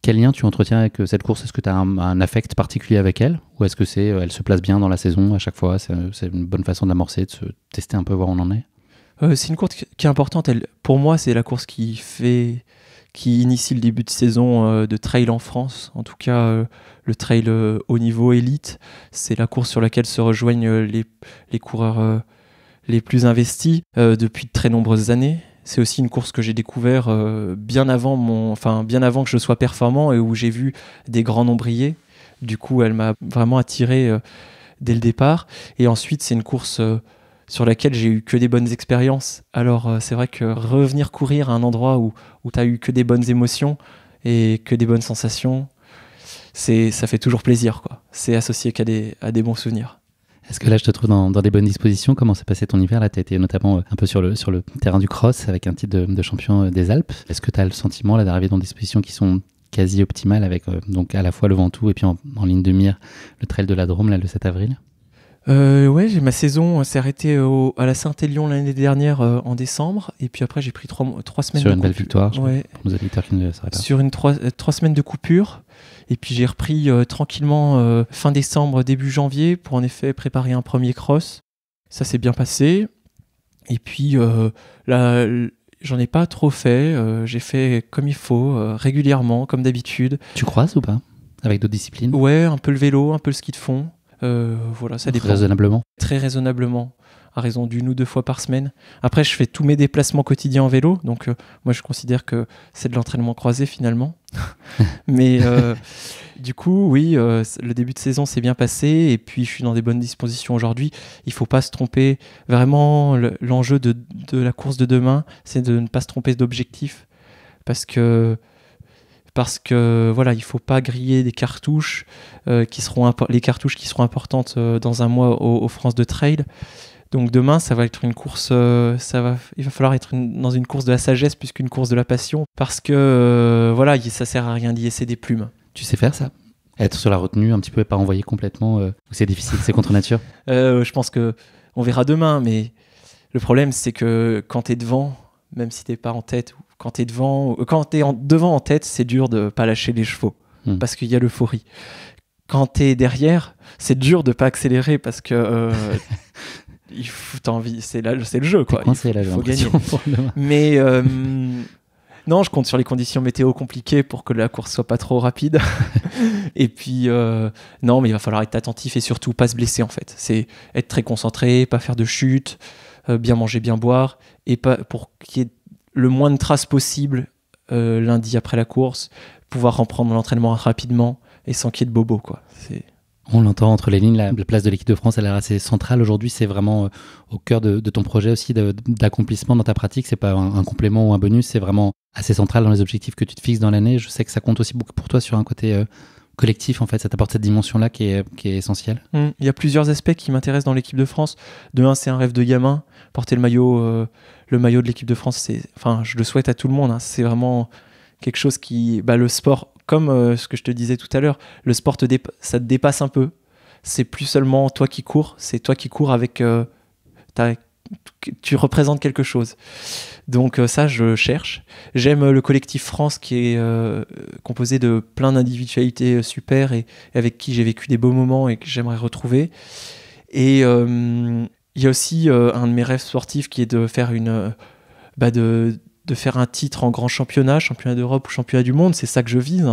Quel lien tu entretiens avec cette course? Est-ce que tu as un affect particulier avec elle? Ou est-ce que elle se place bien dans la saison à chaque fois? C'est une bonne façon de l'amorcer, de se tester un peu, voir où on en est? C'est une course qui est importante. Pour moi, c'est la course qui initie le début de saison de trail en France. En tout cas, le trail au niveau élite, c'est la course sur laquelle se rejoignent les coureurs les plus investis depuis de très nombreuses années. C'est aussi une course que j'ai découvert bien avant que je sois performant et où j'ai vu des grands noms briller. Du coup, elle m'a vraiment attiré dès le départ. Et ensuite, c'est une course sur laquelle j'ai eu que des bonnes expériences. Alors c'est vrai que revenir courir à un endroit où tu as eu que des bonnes émotions et que des bonnes sensations, ça fait toujours plaisir, quoi. C'est associé à des bons souvenirs. Est-ce que là je te trouve dans des bonnes dispositions? Comment s'est passé ton hiver? Là tu as été notamment un peu sur le terrain du cross avec un titre de champion des Alpes. Est-ce que tu as le sentiment là d'arriver dans des dispositions qui sont quasi optimales avec donc à la fois le Ventoux et puis en ligne de mire le trail de la Drôme là, le 7 avril? Ouais, ma saison s'est arrêtée à la Saint-Élion l'année dernière en décembre, et puis après j'ai pris 3 semaines sur une belle victoire, ouais, pour nos auditeurs qui ne le sauraient pas. Sur une 3 semaines de coupure, et puis j'ai repris tranquillement fin décembre, début janvier, pour en effet préparer un premier cross. Ça s'est bien passé, et puis là, j'en ai pas trop fait, j'ai fait comme il faut, régulièrement, comme d'habitude. Tu croises ou pas? Avec d'autres disciplines? Ouais, un peu le vélo, un peu le ski de fond. Voilà, ça dépend. Raisonnablement? Très raisonnablement, à raison d'1 ou 2 fois par semaine. Après, je fais tous mes déplacements quotidiens en vélo, donc moi je considère que c'est de l'entraînement croisé finalement. Mais du coup, oui, le début de saison s'est bien passé, et puis je suis dans des bonnes dispositions aujourd'hui. Il ne faut pas se tromper. Vraiment, l'enjeu de la course de demain, c'est de ne pas se tromper d'objectif, parce que voilà, il faut pas griller des cartouches les cartouches qui seront importantes dans un mois aux France de Trail. Donc demain, ça va être une course, il va falloir être dans une course de la sagesse plus qu'une course de la passion, parce que voilà, ça sert à rien d'y laisser des plumes. Tu sais faire ça? Être sur la retenue un petit peu et pas envoyer complètement, ou c'est difficile, c'est contre nature? Je pense que on verra demain, mais le problème c'est que quand t'es devant, même si t'es pas en tête, quand t'es devant en tête, c'est dur de pas lâcher les chevaux, parce qu'il y a l'euphorie. Quand t'es derrière, c'est dur de pas accélérer, parce que t'as envie, c'est le jeu, quoi. Il faut gagner. Mais non, je compte sur les conditions météo compliquées pour que la course soit pas trop rapide. Et puis non, mais il va falloir être attentif et surtout pas se blesser, en fait. C'est être très concentré, pas faire de chute, bien manger, bien boire, et pas pour qu'il y ait le moins de traces possible lundi après la course, pouvoir reprendre l'entraînement rapidement et sans qu'il y ait de bobo, quoi. On l'entend entre les lignes, la place de l'équipe de France, elle est assez centrale aujourd'hui. C'est vraiment au cœur de ton projet aussi d'accomplissement dans ta pratique. C'est pas un complément ou un bonus, c'est vraiment assez central dans les objectifs que tu te fixes dans l'année. Je sais que ça compte aussi beaucoup pour toi sur un côté collectif, en fait, ça t'apporte cette dimension-là qui est essentielle. Il y a plusieurs aspects qui m'intéressent dans l'équipe de France. De un, c'est un rêve de gamin. Porter le maillot de l'équipe de France, je le souhaite à tout le monde. Hein. C'est vraiment quelque chose qui... le sport, comme ce que je te disais tout à l'heure, le sport, ça te dépasse un peu. C'est plus seulement toi qui cours, c'est toi qui cours avec... tu représentes quelque chose. Donc ça, je cherche. J'aime le collectif France qui est composé de plein d'individualités super et avec qui j'ai vécu des beaux moments et que j'aimerais retrouver. Et il y a aussi un de mes rêves sportifs qui est de faire de faire un titre en grand championnat d'Europe ou championnat du monde. C'est ça que je vise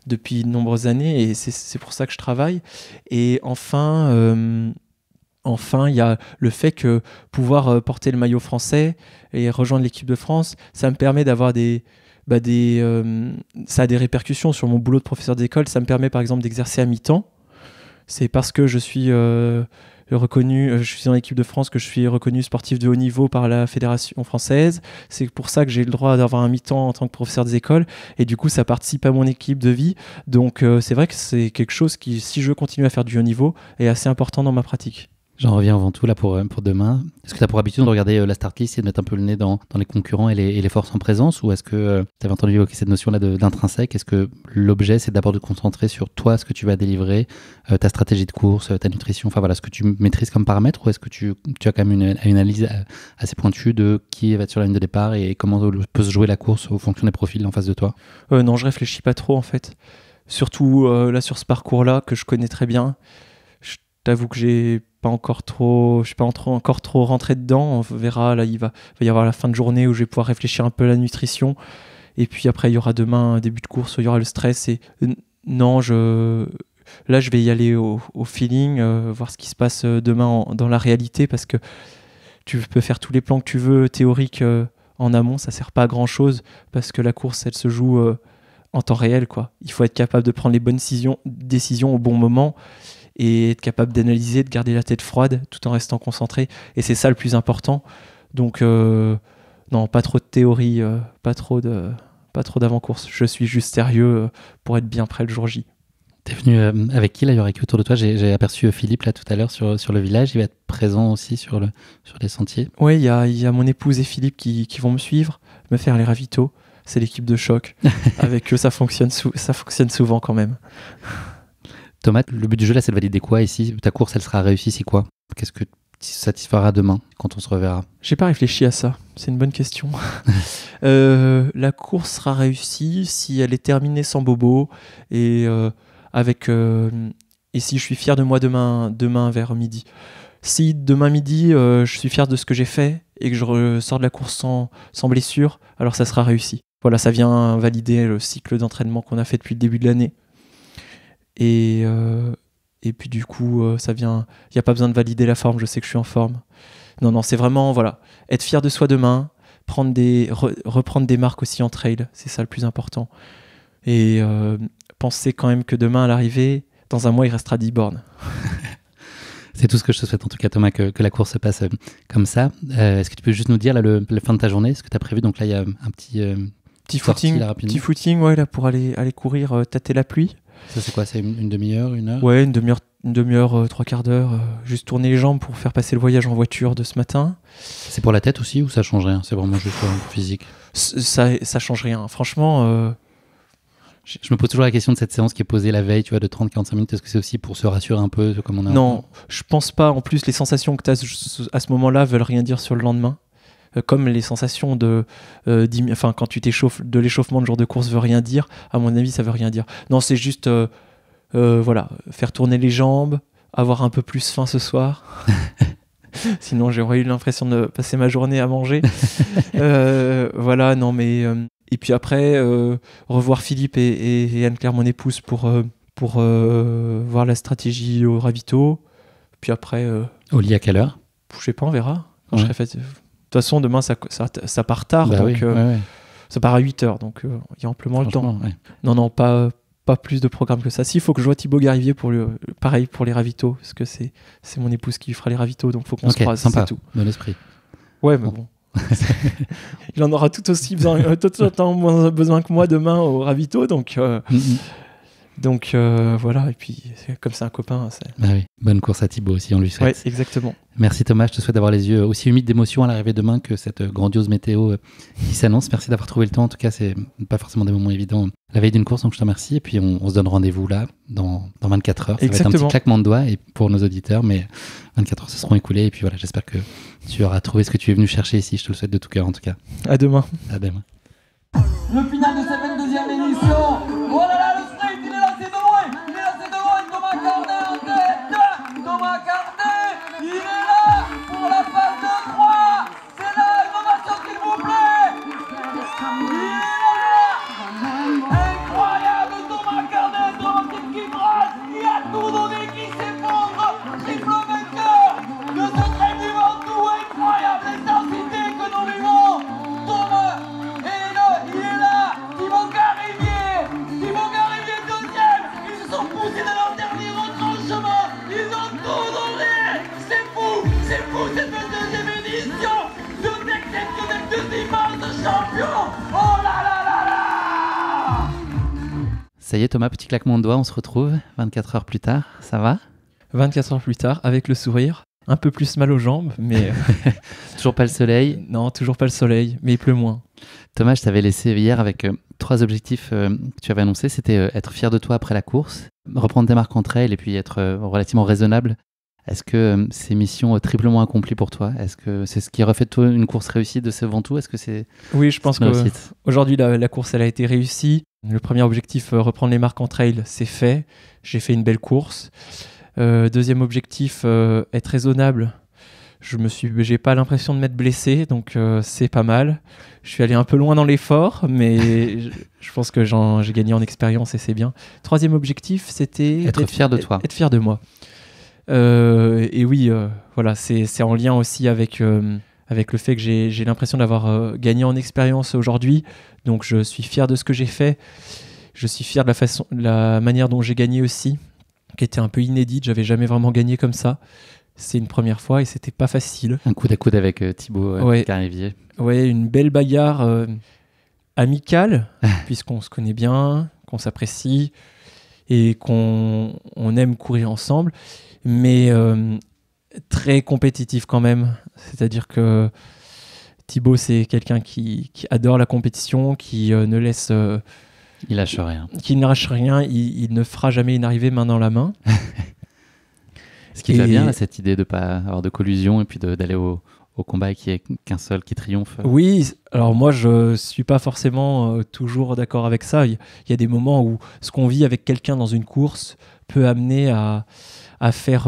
depuis de nombreuses années et c'est pour ça que je travaille. Et enfin, il y a le fait que pouvoir porter le maillot français et rejoindre l'équipe de France, ça me permet d'avoir ça a des répercussions sur mon boulot de professeur d'école. Ça me permet par exemple d'exercer à mi-temps. C'est parce que je suis reconnu, je suis dans l'équipe de France que je suis reconnu sportif de haut niveau par la Fédération française. C'est pour ça que j'ai le droit d'avoir un mi-temps en tant que professeur des écoles et du coup ça participe à mon équipe de vie. Donc c'est vrai que c'est quelque chose qui, si je veux continuer à faire du haut niveau, est assez important dans ma pratique. J'en reviens avant tout là pour demain. Est-ce que tu as pour habitude de regarder la start list et de mettre un peu le nez dans les concurrents et les forces en présence, ou est-ce que tu avais entendu évoquer cette notion-là d'intrinsèque? Est-ce que l'objet, c'est d'abord de te concentrer sur toi, ce que tu vas délivrer, ta stratégie de course, ta nutrition, ce que tu maîtrises comme paramètre, ou est-ce que tu as quand même une analyse assez pointue de qui va être sur la ligne de départ et comment peut se jouer la course au fonction des profils en face de toi? Non, je réfléchis pas trop en fait. Surtout là sur ce parcours-là que je connais très bien. Je t'avoue que je suis pas encore trop rentré dedans. On verra, là il va y avoir la fin de journée où je vais pouvoir réfléchir un peu à la nutrition et puis après il y aura demain un début de course où il y aura le stress et non, là je vais y aller au feeling, voir ce qui se passe demain dans la réalité, parce que tu peux faire tous les plans que tu veux théoriques en amont, ça sert pas à grand chose parce que la course elle se joue en temps réel quoi. Il faut être capable de prendre les bonnes décisions au bon moment et être capable d'analyser, de garder la tête froide tout en restant concentré. Et c'est ça le plus important. Donc, non, pas trop de théorie, pas trop d'avant-course. Je suis juste sérieux pour être bien prêt le jour J. T'es venu avec qui là? Il y aurait qui autour de toi? J'ai aperçu Philippe là tout à l'heure sur le village. Il va être présent aussi sur les sentiers. Oui, il y a mon épouse et Philippe qui vont me suivre, me faire les ravitaux. C'est l'équipe de choc. Avec eux, ça fonctionne souvent quand même. Thomas, le but du jeu là, c'est de valider quoi ici? Ta course, elle sera réussie, c'est quoi? Qu'est-ce que tu satisfera demain quand on se reverra? J'ai pas réfléchi à ça, c'est une bonne question. La course sera réussie si elle est terminée sans bobo et si je suis fier de moi demain vers midi. Si demain midi, je suis fier de ce que j'ai fait et que je ressors de la course sans blessure, alors ça sera réussi. Voilà, ça vient valider le cycle d'entraînement qu'on a fait depuis le début de l'année. Et puis du coup, il n'y a pas besoin de valider la forme, je sais que je suis en forme. Non, c'est vraiment, voilà, être fier de soi demain, reprendre des marques aussi en trail, c'est ça le plus important. Et penser quand même que demain, à l'arrivée, dans un mois, il restera 10 bornes. C'est tout ce que je te souhaite en tout cas, Thomas, que la course se passe comme ça. Est-ce que tu peux juste nous dire là, la fin de ta journée, ce que tu as prévu? Donc là, il y a un petit footing, ouais, là, pour aller courir, tâter la pluie. Ça c'est quoi? C'est une demi-heure, une heure? Ouais, une demi-heure, 3/4 d'heure. Juste tourner les jambes pour faire passer le voyage en voiture de ce matin. C'est pour la tête aussi ou ça change rien? C'est vraiment juste physique? Ça change rien. Franchement... Je me pose toujours la question de cette séance qui est posée la veille, tu vois, de 30-45 minutes. Est-ce que c'est aussi pour se rassurer un peu comme on a? Non, je pense pas. En plus, les sensations que tu as à ce moment-là veulent rien dire sur le lendemain. Comme les sensations quand tu t'échauffes, de l'échauffement de jour de course veut rien dire, à mon avis ça veut rien dire. Non, c'est juste voilà, faire tourner les jambes, avoir un peu plus faim ce soir. Sinon j'aurais eu l'impression de passer ma journée à manger. Voilà, non mais et puis après revoir Philippe et Anne-Claire, mon épouse, pour voir la stratégie au ravito. Puis après au lit à quelle heure? Je sais pas, on verra quand je serai fait. De toute façon, demain, ça part tard, donc ça part à 8h, donc il y a amplement le temps. Ouais. Non, pas plus de programme que ça. Si, il faut que je vois Thibaut Garivier pareil pour les ravitaux, parce que c'est mon épouse qui fera les ravitaux, donc il faut qu'on se croise, sympa, c'est tout. Bon esprit. Ouais, mais bon. Il en aura tout autant besoin que moi demain au ravito, donc Donc voilà, et puis comme c'est un copain, c'est... Bah oui, bonne course à Thibaut aussi, on lui souhaite. Ouais, exactement. Merci Thomas, je te souhaite d'avoir les yeux aussi humides d'émotion à l'arrivée demain que cette grandiose météo qui s'annonce. Merci d'avoir trouvé le temps, en tout cas c'est pas forcément des moments évidents la veille d'une course, donc je te remercie. Et puis on se donne rendez-vous là dans 24 heures. Ça va être un petit claquement de doigts et pour nos auditeurs, mais 24 heures se seront écoulées. Et puis voilà, j'espère que tu auras trouvé ce que tu es venu chercher ici, je te le souhaite de tout cœur en tout cas. À demain. À demain. Le final de cette 22e édition. Oh là là, le sprint, il est lancé de loin. Il est lancé de loin. Thomas Cardet en tête. Thomas Cardet, il est là pour la phase de 3. C'est là, innovation s'il vous plaît. Il est là. Incroyable, Thomas Cardet, Thomas qui brasse, qui a tout donné, qui s'effondre. Triple vainqueur de ce train du Ventoux. Incroyable l'intensité que nous vivons. Thomas. Il est là, Thibaut Garivier deuxième, ils se sont poussés dans leur dernier retranchement, ils ont tout donné, c'est fou cette 22e édition, deux exceptionnels, deux immenses champions, oh là là là là. Ça y est Thomas, petit claquement de doigts, on se retrouve 24 heures plus tard, ça va ? 24 heures plus tard, avec le sourire, un peu plus mal aux jambes, mais... Toujours pas le soleil ? Non, toujours pas le soleil, mais il pleut moins. Thomas, je t'avais laissé hier avec 3 objectifs que tu avais annoncés. C'était être fier de toi après la course, reprendre tes marques en trail et puis être relativement raisonnable. Est-ce que c'est mission triplement accomplie pour toi ? Est-ce que c'est ce qui refait de toi une course réussie de ce Ventoux ? Est-ce que c'est... Oui, je pense qu'aujourd'hui, la course, elle a été réussie. Le premier objectif, reprendre les marques en trail, c'est fait. J'ai fait une belle course. Deuxième objectif, être raisonnable. J'ai pas l'impression de m'être blessé, donc c'est pas mal. Je suis allé un peu loin dans l'effort, mais je pense que j'ai gagné en expérience et c'est bien. Troisième objectif, c'était... Être fier de toi. Être fier de moi. Et oui, voilà, c'est en lien aussi avec le fait que j'ai l'impression d'avoir gagné en expérience aujourd'hui. Donc je suis fier de ce que j'ai fait. Je suis fier de la manière dont j'ai gagné aussi, qui était un peu inédite. J'avais jamais vraiment gagné comme ça. C'est une première fois et c'était pas facile. Un coude à coude avec Thibaut Garivier. Ouais, une belle bagarre amicale, puisqu'on se connaît bien, qu'on s'apprécie et qu'on aime courir ensemble, mais très compétitif quand même. C'est-à-dire que Thibaut, c'est quelqu'un qui adore la compétition, qui ne laisse... il lâche rien. Qui ne lâche rien, il ne fera jamais une arrivée main dans la main. Ce qui va bien, là, cette idée de ne pas avoir de collusion et puis d'aller au combat et qu'il n'y ait qu'un seul qui triomphe. Oui, alors moi, je ne suis pas forcément toujours d'accord avec ça. Il y a des moments où ce qu'on vit avec quelqu'un dans une course peut amener à faire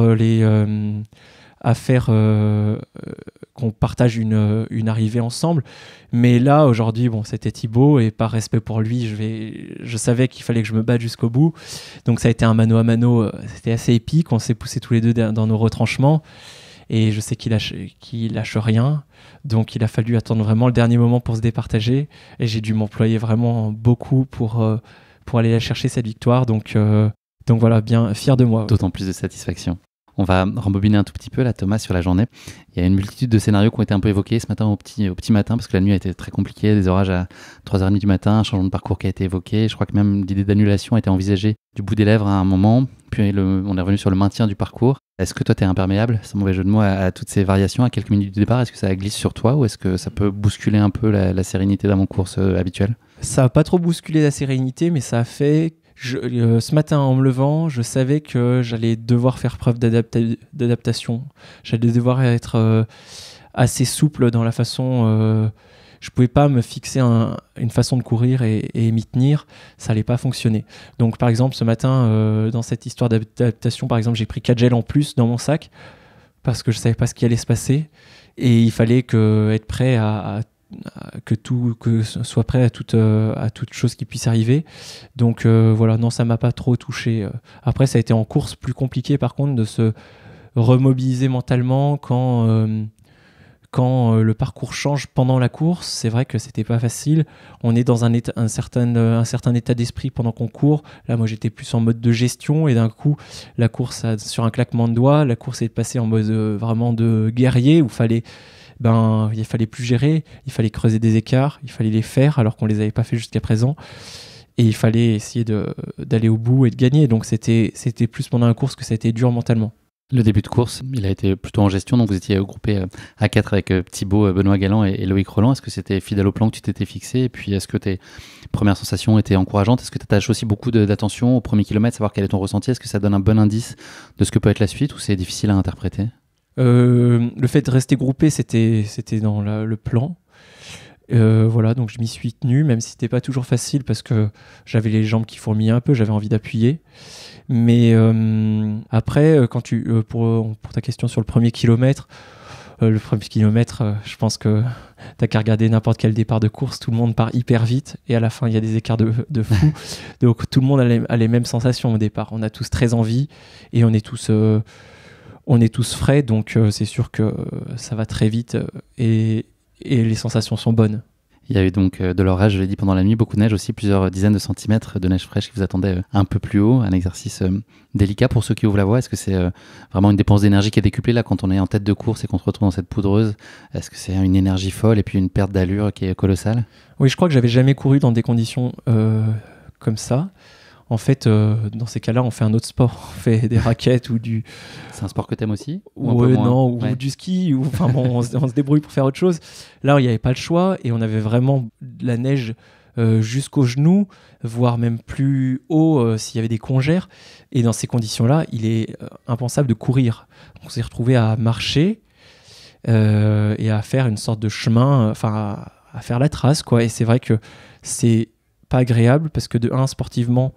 qu'on partage une arrivée ensemble. Mais là, aujourd'hui, bon, c'était Thibaut et par respect pour lui, je savais qu'il fallait que je me batte jusqu'au bout. Donc ça a été un mano à mano, c'était assez épique. On s'est poussés tous les deux dans nos retranchements et je sais qu'il lâche rien. Donc il a fallu attendre vraiment le dernier moment pour se départager et j'ai dû m'employer vraiment beaucoup pour aller la chercher cette victoire. Donc voilà, bien fier de moi. D'autant plus de satisfaction. On va rembobiner un tout petit peu là, Thomas, sur la journée. Il y a une multitude de scénarios qui ont été un peu évoqués ce matin au petit matin, parce que la nuit a été très compliquée, des orages à 3h30 du matin, un changement de parcours qui a été évoqué. Je crois que même l'idée d'annulation a été envisagée du bout des lèvres à un moment, puis on est revenu sur le maintien du parcours. Est-ce que toi, tu es imperméable, sans mauvais jeu de mots, à toutes ces variations à quelques minutes du départ ? Est-ce que ça glisse sur toi ou est-ce que ça peut bousculer un peu la sérénité d'avant-course habituelle ? Ça n'a pas trop bousculé la sérénité, mais ça a fait... ce matin, en me levant, je savais que j'allais devoir faire preuve d'adaptation. J'allais devoir être assez souple dans la façon... je ne pouvais pas me fixer une façon de courir et m'y tenir. Ça n'allait pas fonctionner. Donc, par exemple, ce matin, dans cette histoire d'adaptation, par exemple, j'ai pris 4 gels en plus dans mon sac parce que je ne savais pas ce qui allait se passer. Et il fallait être prêt que soit prêt à toute chose qui puisse arriver. Donc voilà, non, ça m'a pas trop touché. Après, ça a été en course plus compliqué par contre de se remobiliser mentalement quand le parcours change pendant la course. C'est vrai que c'était pas facile. On est dans un certain état d'esprit pendant qu'on court. Là, moi, j'étais plus en mode de gestion et d'un coup, la course sur un claquement de doigts, la course est passée en mode vraiment de guerrier où il fallait plus gérer, il fallait creuser des écarts, il fallait les faire alors qu'on les avait pas fait jusqu'à présent. Et il fallait essayer d'aller au bout et de gagner. Donc c'était plus pendant la course que ça a été dur mentalement. Le début de course, il a été plutôt en gestion, donc vous étiez groupé à 4 avec Thibaut, Benoît Galland et Loïc Roland. Est-ce que c'était fidèle au plan que tu t'étais fixé? Et puis est-ce que tes premières sensations étaient encourageantes? Est-ce que tu attaches aussi beaucoup d'attention au premier kilomètre, savoir quel est ton ressenti? Est-ce que ça donne un bon indice de ce que peut être la suite ou c'est difficile à interpréter? Le fait de rester groupé, c'était dans le plan. Voilà, donc je m'y suis tenu, même si c'était pas toujours facile parce que j'avais les jambes qui fourmillaient un peu, j'avais envie d'appuyer. Mais après, pour ta question sur le premier kilomètre, je pense que t'as qu'à regarder n'importe quel départ de course, tout le monde part hyper vite et à la fin il y a des écarts de fou. Donc tout le monde a les mêmes sensations au départ. On a tous très envie et on est tous frais, donc c'est sûr que ça va très vite et les sensations sont bonnes. Il y a eu donc de l'orage, je l'ai dit, pendant la nuit, beaucoup de neige aussi, plusieurs dizaines de centimètres de neige fraîche qui vous attendait un peu plus haut, un exercice délicat pour ceux qui ouvrent la voie. Est-ce que c'est vraiment une dépense d'énergie qui est décuplée là quand on est en tête de course et qu'on se retrouve dans cette poudreuse? Est-ce que c'est une énergie folle et puis une perte d'allure qui est colossale? Oui, je crois que j'avais jamais couru dans des conditions comme ça. En fait, dans ces cas-là, on fait un autre sport. On fait des raquettes ou du... C'est un sport que t'aimes aussi? Ou du ski. Enfin bon, on se débrouille pour faire autre chose. Là, il n'y avait pas le choix et on avait vraiment de la neige jusqu'aux genoux, voire même plus haut s'il y avait des congères. Et dans ces conditions-là, il est impensable de courir. On s'est retrouvé à marcher et à faire une sorte de chemin, enfin à faire la trace, quoi. Et c'est vrai que c'est pas agréable parce que de un, sportivement,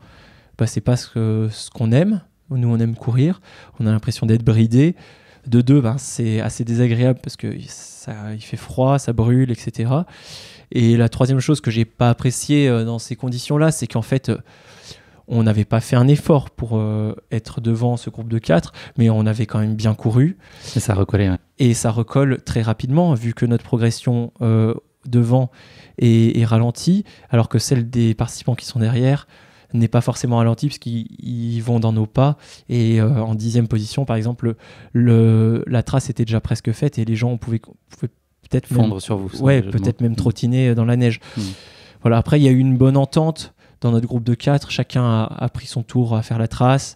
c'est pas ce qu'on aime. Nous, on aime courir. On a l'impression d'être bridé. De deux, c'est assez désagréable parce que il fait froid, ça brûle, etc. Et la troisième chose que j'ai pas appréciée dans ces conditions-là, c'est qu'en fait, on n'avait pas fait un effort pour être devant ce groupe de 4, mais on avait quand même bien couru. Et ça recollait, ouais. Et ça recolle très rapidement, vu que notre progression devant est ralentie, alors que celle des participants qui sont derrière n'est pas forcément ralentie, puisqu'ils vont dans nos pas. Et en 10e position, par exemple, la trace était déjà presque faite, et les gens pouvaient peut-être fondre sur vous. Ouais, peut-être même trottiner dans la neige. Voilà, après, il y a eu une bonne entente dans notre groupe de 4. Chacun a pris son tour à faire la trace.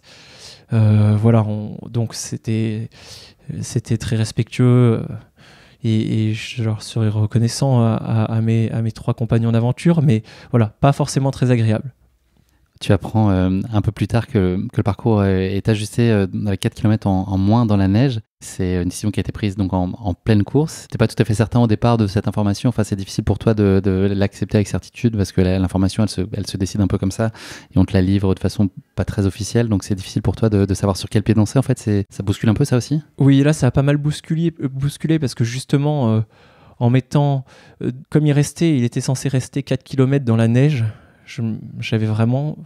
Voilà, donc c'était très respectueux. Et je leur serais reconnaissant à mes 3 compagnons d'aventure, mais voilà, pas forcément très agréable. Tu apprends un peu plus tard que le parcours est ajusté avec 4 km en moins dans la neige. C'est une décision qui a été prise donc en pleine course. Tu n'es pas tout à fait certain au départ de cette information. Enfin, c'est difficile pour toi de l'accepter avec certitude parce que l'information, elle se décide un peu comme ça et on te la livre de façon pas très officielle. Donc, c'est difficile pour toi de savoir sur quel pied danser. En fait, ça bouscule un peu ça aussi? Oui, là, ça a pas mal bousculé parce que justement, en mettant... comme il était censé rester 4 km dans la neige, j'avais vraiment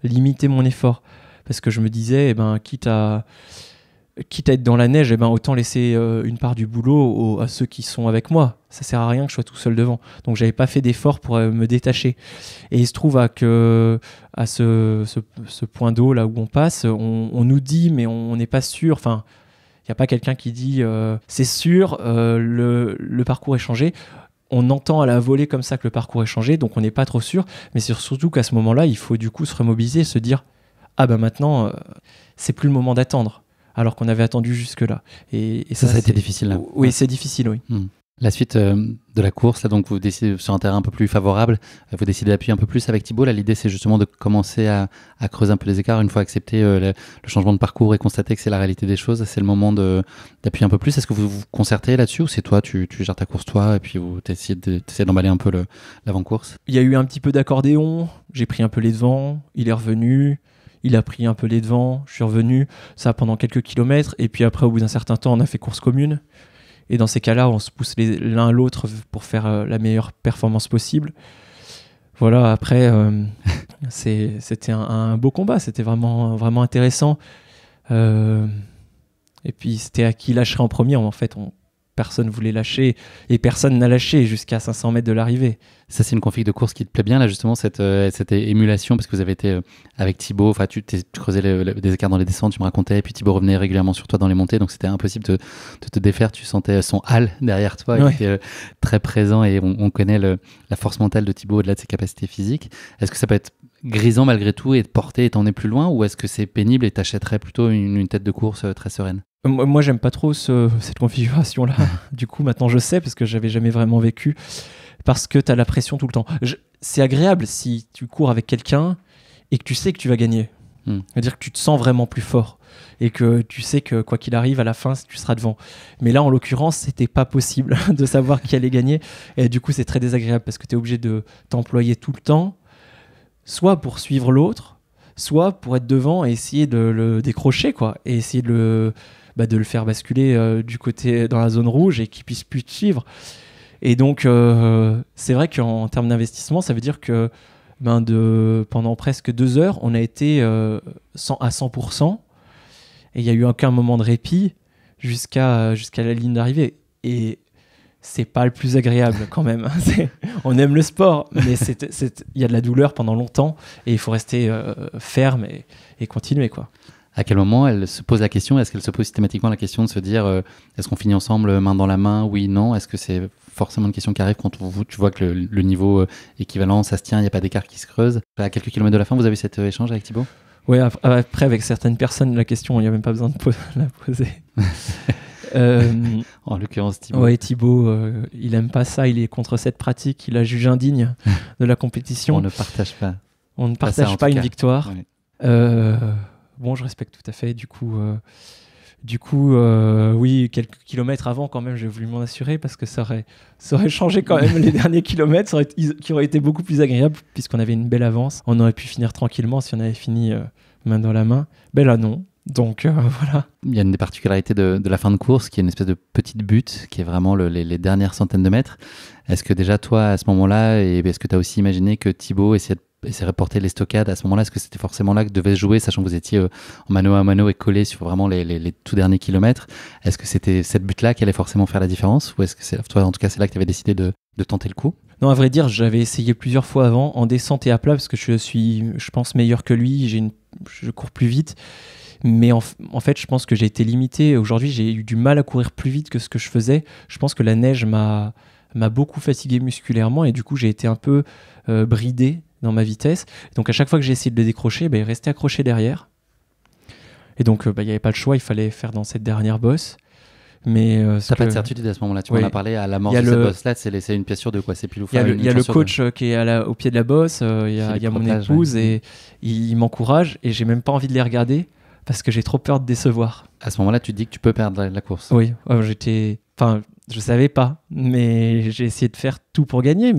limité mon effort parce que je me disais quitte à être dans la neige, autant laisser une part du boulot à ceux qui sont avec moi. Ça sert à rien que je sois tout seul devant. Donc j'avais pas fait d'effort pour me détacher. Et il se trouve à ce point d'eau là où on passe, on nous dit mais on n'est pas sûr. Enfin, il y a pas quelqu'un qui dit c'est sûr, le parcours est changé. On entend à la volée comme ça que le parcours est changé, donc on n'est pas trop sûr. Mais c'est surtout qu'à ce moment-là, il faut du coup se remobiliser et se dire maintenant, c'est plus le moment d'attendre, alors qu'on avait attendu jusque-là. Et ça a été difficile là. Oui, c'est difficile, oui. La suite de la course, là, donc vous décidez sur un terrain un peu plus favorable, vous décidez d'appuyer un peu plus avec Thibaut. Là, l'idée, c'est justement de commencer à creuser un peu les écarts. Une fois accepté le changement de parcours et constaté que c'est la réalité des choses, c'est le moment d'appuyer un peu plus. Est-ce que vous vous concertez là-dessus ou c'est toi, tu gères ta course toi et puis vous essayez d'emballer un peu l'avant-course? Il y a eu un petit peu d'accordéon, j'ai pris un peu les devants, il est revenu. Il a pris un peu les devants, je suis revenu, ça pendant quelques kilomètres. Et puis après, au bout d'un certain temps, on a fait course commune. Et dans ces cas-là, on se pousse l'un l'autre pour faire la meilleure performance possible. Voilà, après, c'était un beau combat. C'était vraiment, vraiment intéressant. Et puis, c'était à qui lâcherait en premier. En fait, personne voulait lâcher et personne n'a lâché jusqu'à 500 mètres de l'arrivée. Ça, c'est une config de course qui te plaît bien, là, justement, cette émulation, parce que vous avez été avec Thibaut, enfin, tu creusais des écarts dans les descentes, tu me racontais, et puis Thibaut revenait régulièrement sur toi dans les montées, donc c'était impossible de te défaire. Tu sentais son hal derrière toi, Ouais. qui était très présent, et on connaît la force mentale de Thibaut au-delà de ses capacités physiques. Est-ce que ça peut être grisant malgré tout et te porter et t'emmener plus loin, ou est-ce que c'est pénible et t'achèterais plutôt une tête de course très sereine? Moi, j'aime pas trop cette configuration-là. Du coup, maintenant, je sais parce que j'avais jamais vraiment vécu. Parce que tu as la pression tout le temps. C'est agréable si tu cours avec quelqu'un et que tu sais que tu vas gagner. C'est-à-dire que tu te sens vraiment plus fort et que tu sais que quoi qu'il arrive, à la fin, tu seras devant. Mais là, en l'occurrence, c'était pas possible de savoir qui allait gagner. Et du coup, c'est très désagréable parce que tu es obligé de t'employer tout le temps, soit pour suivre l'autre, soit pour être devant et essayer de le décrocher, quoi, et essayer de le faire basculer du côté dans la zone rouge et qu'il puisse plus te suivre. Et donc, c'est vrai qu'en termes d'investissement, ça veut dire que pendant presque 2 heures, on a été à 100%. Et il n'y a eu aucun moment de répit jusqu'à la ligne d'arrivée. Et c'est pas le plus agréable quand même. On aime le sport, mais il y a de la douleur pendant longtemps. Et il faut rester ferme et continuer, quoi. À quel moment elle se pose la question? Est-ce qu'elle se pose systématiquement la question de se dire est-ce qu'on finit ensemble main dans la main? Oui, non. Est-ce que c'est forcément une question qui arrive quand tu vois que le niveau équivalent, ça se tient, il n'y a pas d'écart qui se creuse? À quelques kilomètres de la fin, vous avez eu cet échange avec Thibaut? Oui, après, avec certaines personnes, la question, il n'y a même pas besoin de la poser. En l'occurrence, Thibaut. Oui, Thibaut, il n'aime pas ça, il est contre cette pratique, il la juge indigne de la compétition. On ne partage pas. On ne partage pas une victoire. Ouais. Bon, je respecte tout à fait. Du coup, oui, quelques kilomètres avant, quand même, j'ai voulu m'en assurer parce que ça aurait changé quand même les derniers kilomètres, qui auraient été beaucoup plus agréables puisqu'on avait une belle avance. On aurait pu finir tranquillement si on avait fini main dans la main. Ben là, non. Donc, voilà. Il y a une des particularités de la fin de course qui est une espèce de petite butte qui est vraiment les dernières centaines de mètres. Est-ce que déjà, toi, à ce moment-là, et est-ce que tu as aussi imaginé que Thibaut essaierait de porter les stockades à ce moment-là? Est-ce que c'était forcément là que devait se jouer, sachant que vous étiez en mano à mano et collé sur vraiment les tout derniers kilomètres? Est-ce que c'était cette butte-là qui allait forcément faire la différence? Ou est-ce que toi, en tout cas, c'est là que tu avais décidé de tenter le coup? Non, à vrai dire, j'avais essayé plusieurs fois avant, en descente et à plat, parce que je pense, meilleur que lui. Je cours plus vite. Mais en fait, je pense que j'ai été limité. Aujourd'hui, j'ai eu du mal à courir plus vite que ce que je faisais. Je pense que la neige m'a beaucoup fatigué musculairement et du coup, j'ai été un peu bridé dans ma vitesse. Donc, à chaque fois que j'ai essayé de le décrocher, il restait accroché derrière. Et donc, il n'y avait pas le choix. Il fallait faire dans cette dernière bosse. Mais t'as pas de certitude à ce moment-là. Tu m'en as parlé à l'amorce de cette bosse-là. C'est une pièce sur deux, quoi. C'est pile ou face. Il y a le coach qui est au pied de la bosse. Il y a mon épouse et il m'encourage. Et j'ai même pas envie de les regarder parce que j'ai trop peur de décevoir. À ce moment-là, tu te dis que tu peux perdre la course. Oui. Je savais pas, mais j'ai essayé de faire tout pour gagner.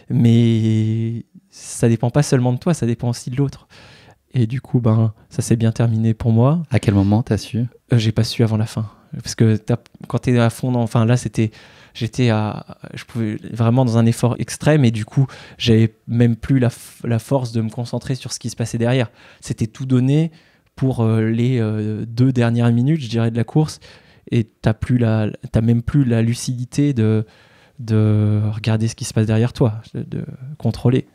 Mais ça dépend pas seulement de toi, ça dépend aussi de l'autre. Et du coup, ça s'est bien terminé pour moi. À quel moment t'as su? J'ai pas su avant la fin. Parce que quand t'es à fond, là, je pouvais vraiment dans un effort extrême et du coup, j'avais même plus la force de me concentrer sur ce qui se passait derrière. C'était tout donné pour les 2 dernières minutes, je dirais, de la course. Et t'as même plus la lucidité de regarder ce qui se passe derrière toi, de contrôler.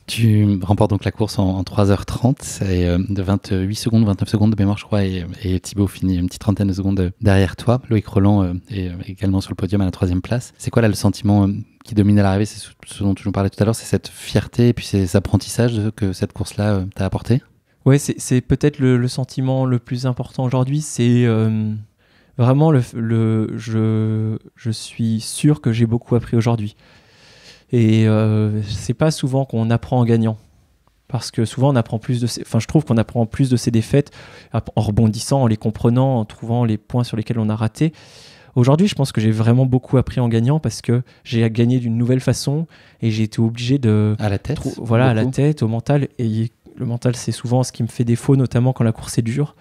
Tu remportes donc la course en 3h30 et de 28 secondes, 29 secondes de mémoire, je crois, et Thibaut finit une petite trentaine de secondes derrière toi. Loïc Roland est également sur le podium à la 3e place. C'est quoi là le sentiment qui domine à l'arrivée? C'est ce dont tu nous parlais tout à l'heure, c'est cette fierté et puis c'est cet apprentissage que cette course-là t'a apporté? Ouais, c'est peut-être le sentiment le plus important aujourd'hui, c'est vraiment je suis sûr que j'ai beaucoup appris aujourd'hui. Et c'est pas souvent qu'on apprend en gagnant. Parce que souvent, on apprend je trouve qu'on apprend plus de ses défaites en rebondissant, en les comprenant, en trouvant les points sur lesquels on a raté. Aujourd'hui, je pense que j'ai vraiment beaucoup appris en gagnant parce que j'ai gagné d'une nouvelle façon et j'ai été obligé de... À la tête à la tête, au mental. Et le mental, c'est souvent ce qui me fait défaut, notamment quand la course est dure.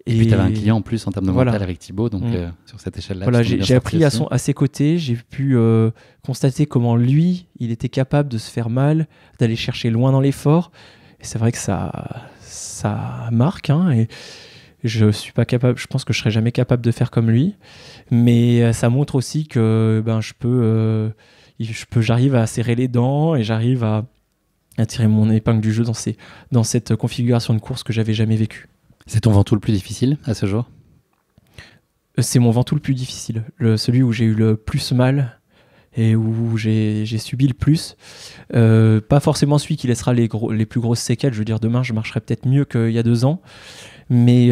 Et puis tu avais un client en plus en termes de mental avec Thibaut, donc sur cette échelle-là. Voilà, j'ai appris à ses côtés, j'ai pu constater comment lui, il était capable de se faire mal, d'aller chercher loin dans l'effort. Et c'est vrai que ça marque. Je suis pas capable, je pense que je serais jamais capable de faire comme lui, mais ça montre aussi que j'arrive à serrer les dents et j'arrive à tirer mon épingle du jeu dans cette configuration de course que j'avais jamais vécue. C'est ton Ventoux le plus difficile à ce jour? C'est mon Ventoux le plus difficile, celui où j'ai eu le plus mal et où j'ai subi le plus. Pas forcément celui qui laissera les plus grosses séquelles. Je veux dire, demain, je marcherai peut-être mieux qu'il y a 2 ans. Mais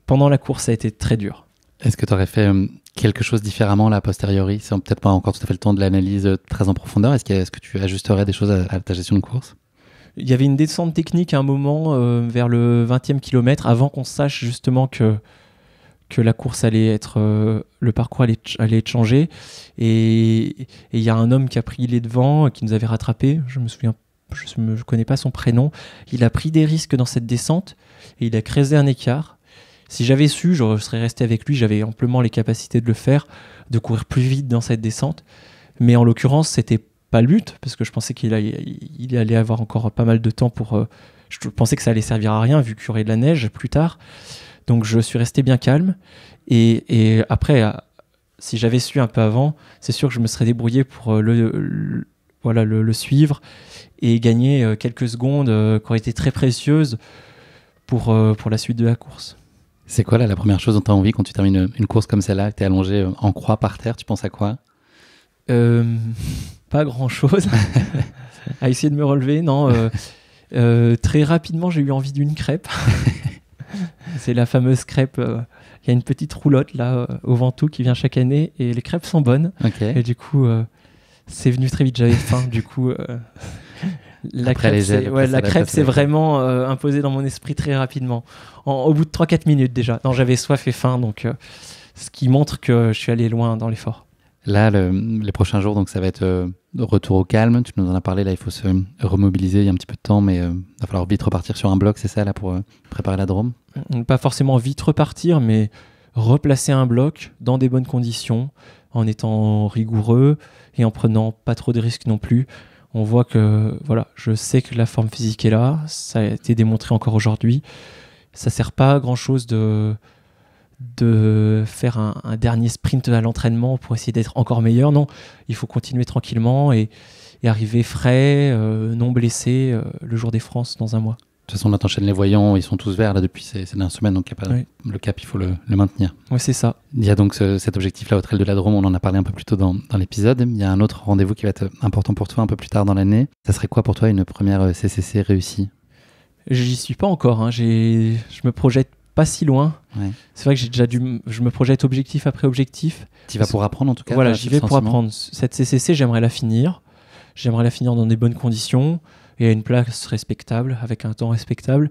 pendant la course, ça a été très dur. Est-ce que tu aurais fait quelque chose différemment là, a posteriori? C'est peut-être pas encore tout à fait le temps de l'analyse très en profondeur. Est-ce que tu ajusterais des choses à ta gestion de course? Il y avait une descente technique à un moment vers le 20e kilomètre, avant qu'on sache justement que la course allait être... le parcours allait être changé. Et il y a un homme qui a pris les devants, qui nous avait rattrapés. Je me souviens, je connais pas son prénom. Il a pris des risques dans cette descente et il a creusé un écart. Si j'avais su, je serais resté avec lui. J'avais amplement les capacités de le faire, de courir plus vite dans cette descente. Mais en l'occurrence, c'était pas le but, parce que je pensais qu'il allait avoir encore pas mal de temps pour... je pensais que ça allait servir à rien, vu qu'il y aurait de la neige plus tard. Donc je suis resté bien calme. Et après, si j'avais su un peu avant, c'est sûr que je me serais débrouillé pour le suivre et gagner quelques secondes qui auraient été très précieuses pour la suite de la course. C'est quoi là, la première chose dont tu as envie quand tu termines une course comme celle-là, que tu es allongé en croix par terre? Tu penses à quoi? Pas grand-chose. À essayer de me relever, non. Très rapidement, j'ai eu envie d'une crêpe. C'est la fameuse crêpe. Il y a une petite roulotte là au Ventoux qui vient chaque année et les crêpes sont bonnes. Okay. Et du coup, c'est venu très vite. J'avais faim. Du coup, la crêpe s'est vraiment imposée dans mon esprit très rapidement. Au bout de 3-4 minutes déjà. Non, j'avais soif et faim, donc ce qui montre que je suis allé loin dans l'effort. Là, les prochains jours, donc ça va être retour au calme. Tu nous en as parlé, là, il faut se remobiliser. Il y a un petit peu de temps, mais il va falloir vite repartir sur un bloc, c'est ça, là, pour préparer la Drôme? Pas forcément vite repartir, mais replacer un bloc dans des bonnes conditions, en étant rigoureux et en prenant pas trop de risques non plus. On voit que, voilà, je sais que la forme physique est là. Ça a été démontré encore aujourd'hui. Ça sert pas à grand-chose de faire un dernier sprint à l'entraînement pour essayer d'être encore meilleur. Non, il faut continuer tranquillement et arriver frais, non blessé, le jour des France dans un mois. De toute façon, là, t'enchaînes les voyants, ils sont tous verts là, depuis ces dernières semaines, donc le cap, il faut le maintenir. Oui, c'est ça. Il y a donc cet objectif-là au Trail de la Drôme, on en a parlé un peu plus tôt dans l'épisode. Il y a un autre rendez-vous qui va être important pour toi un peu plus tard dans l'année. Ça serait quoi pour toi une première CCC réussie? J'y suis pas encore, hein. Je me projette pas si loin. Ouais. C'est vrai que je me projette objectif après objectif. Tu vas pour apprendre en tout cas? Voilà, j'y vais pour apprendre. Cette CCC, j'aimerais la finir. J'aimerais la finir dans des bonnes conditions et à une place respectable, avec un temps respectable.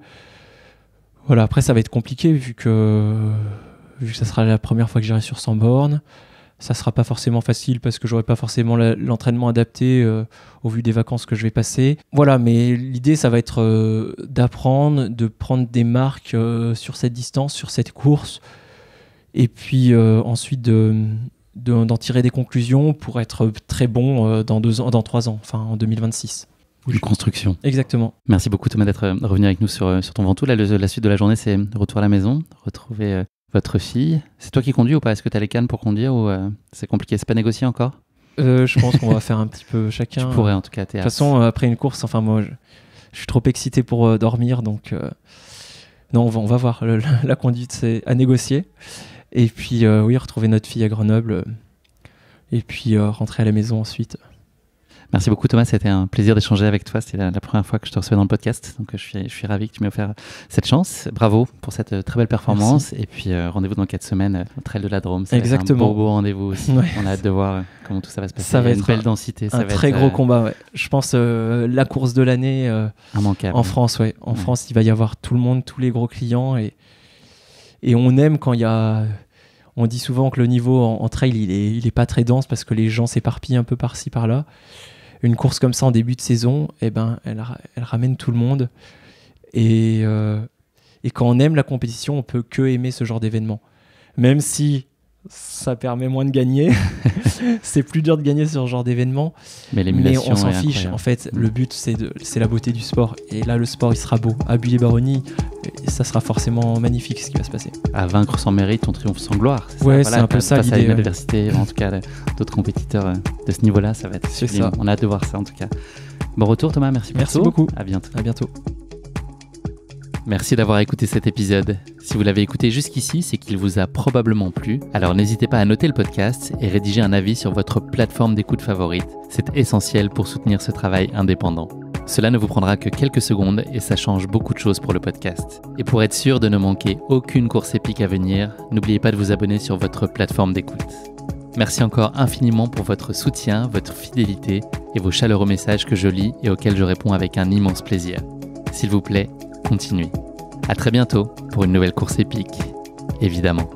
Voilà, après ça va être compliqué vu que ça sera la première fois que j'irai sur 100 bornes. Ça sera pas forcément facile parce que j'aurai pas forcément l'entraînement adapté au vu des vacances que je vais passer. Voilà, mais l'idée ça va être d'apprendre, de prendre des marques sur cette distance, sur cette course, et puis ensuite d'en tirer des conclusions pour être très bon dans 3 ans, enfin en 2026. Une construction. Exactement. Merci beaucoup Thomas d'être revenu avec nous sur ton Ventoux. Là, la suite de la journée, c'est retour à la maison, retrouver votre fille. C'est toi qui conduis ou pas? Est-ce que tu as les cannes pour conduire ou c'est compliqué? C'est pas négocié encore? Je pense qu'on va faire un petit peu chacun. Tu pourrais en tout cas. De toute façon, après une course, enfin moi, je suis trop excité pour dormir, donc non, on va voir. La conduite, c'est à négocier. Et puis oui, retrouver notre fille à Grenoble. Et puis rentrer à la maison ensuite. Merci beaucoup Thomas, c'était un plaisir d'échanger avec toi. C'était la première fois que je te recevais dans le podcast, donc je suis ravi que tu m'aies offert cette chance. Bravo pour cette très belle performance. Merci. Et puis rendez-vous dans 4 semaines au Trail de la Drôme. Ça Exactement. va être un beau rendez-vous aussi. Ouais. On a hâte de voir comment tout ça va se passer. Ça va être une belle densité. Un très gros combat. Ouais. Je pense la course de l'année immanquable. En France. Ouais. En France, il va y avoir tout le monde, tous les gros clients et on aime quand il y a... On dit souvent que le niveau en trail, il est pas très dense parce que les gens s'éparpillent un peu par-ci, par-là. Une course comme ça en début de saison, eh ben, elle ramène tout le monde. Et quand on aime la compétition, on peut que aimer ce genre d'événement. Même si ça permet moins de gagner. C'est plus dur de gagner sur ce genre d'événement. Mais Mais on s'en est fiche. incroyable. En fait, le but, c'est la beauté du sport. Et là, le sport, il sera beau. À Buis-les-Baronnies, ça sera forcément magnifique ce qui va se passer. À vaincre sans mérite, on triomphe sans gloire. C'est Ouais, ça, c'est un peu ça, face à l'idée, une ouais. adversité, en tout cas, d'autres compétiteurs de ce niveau-là, ça va être C'est sublime. ça. On a hâte de voir ça, en tout cas. Bon retour, Thomas. Merci pour Merci tout. beaucoup. À bientôt. À bientôt. Merci d'avoir écouté cet épisode. Si vous l'avez écouté jusqu'ici, c'est qu'il vous a probablement plu. Alors n'hésitez pas à noter le podcast et rédiger un avis sur votre plateforme d'écoute favorite. C'est essentiel pour soutenir ce travail indépendant. Cela ne vous prendra que quelques secondes et ça change beaucoup de choses pour le podcast. Et pour être sûr de ne manquer aucune course épique à venir, n'oubliez pas de vous abonner sur votre plateforme d'écoute. Merci encore infiniment pour votre soutien, votre fidélité et vos chaleureux messages que je lis et auxquels je réponds avec un immense plaisir. S'il vous plaît, continuez. À très bientôt pour une nouvelle course épique, évidemment.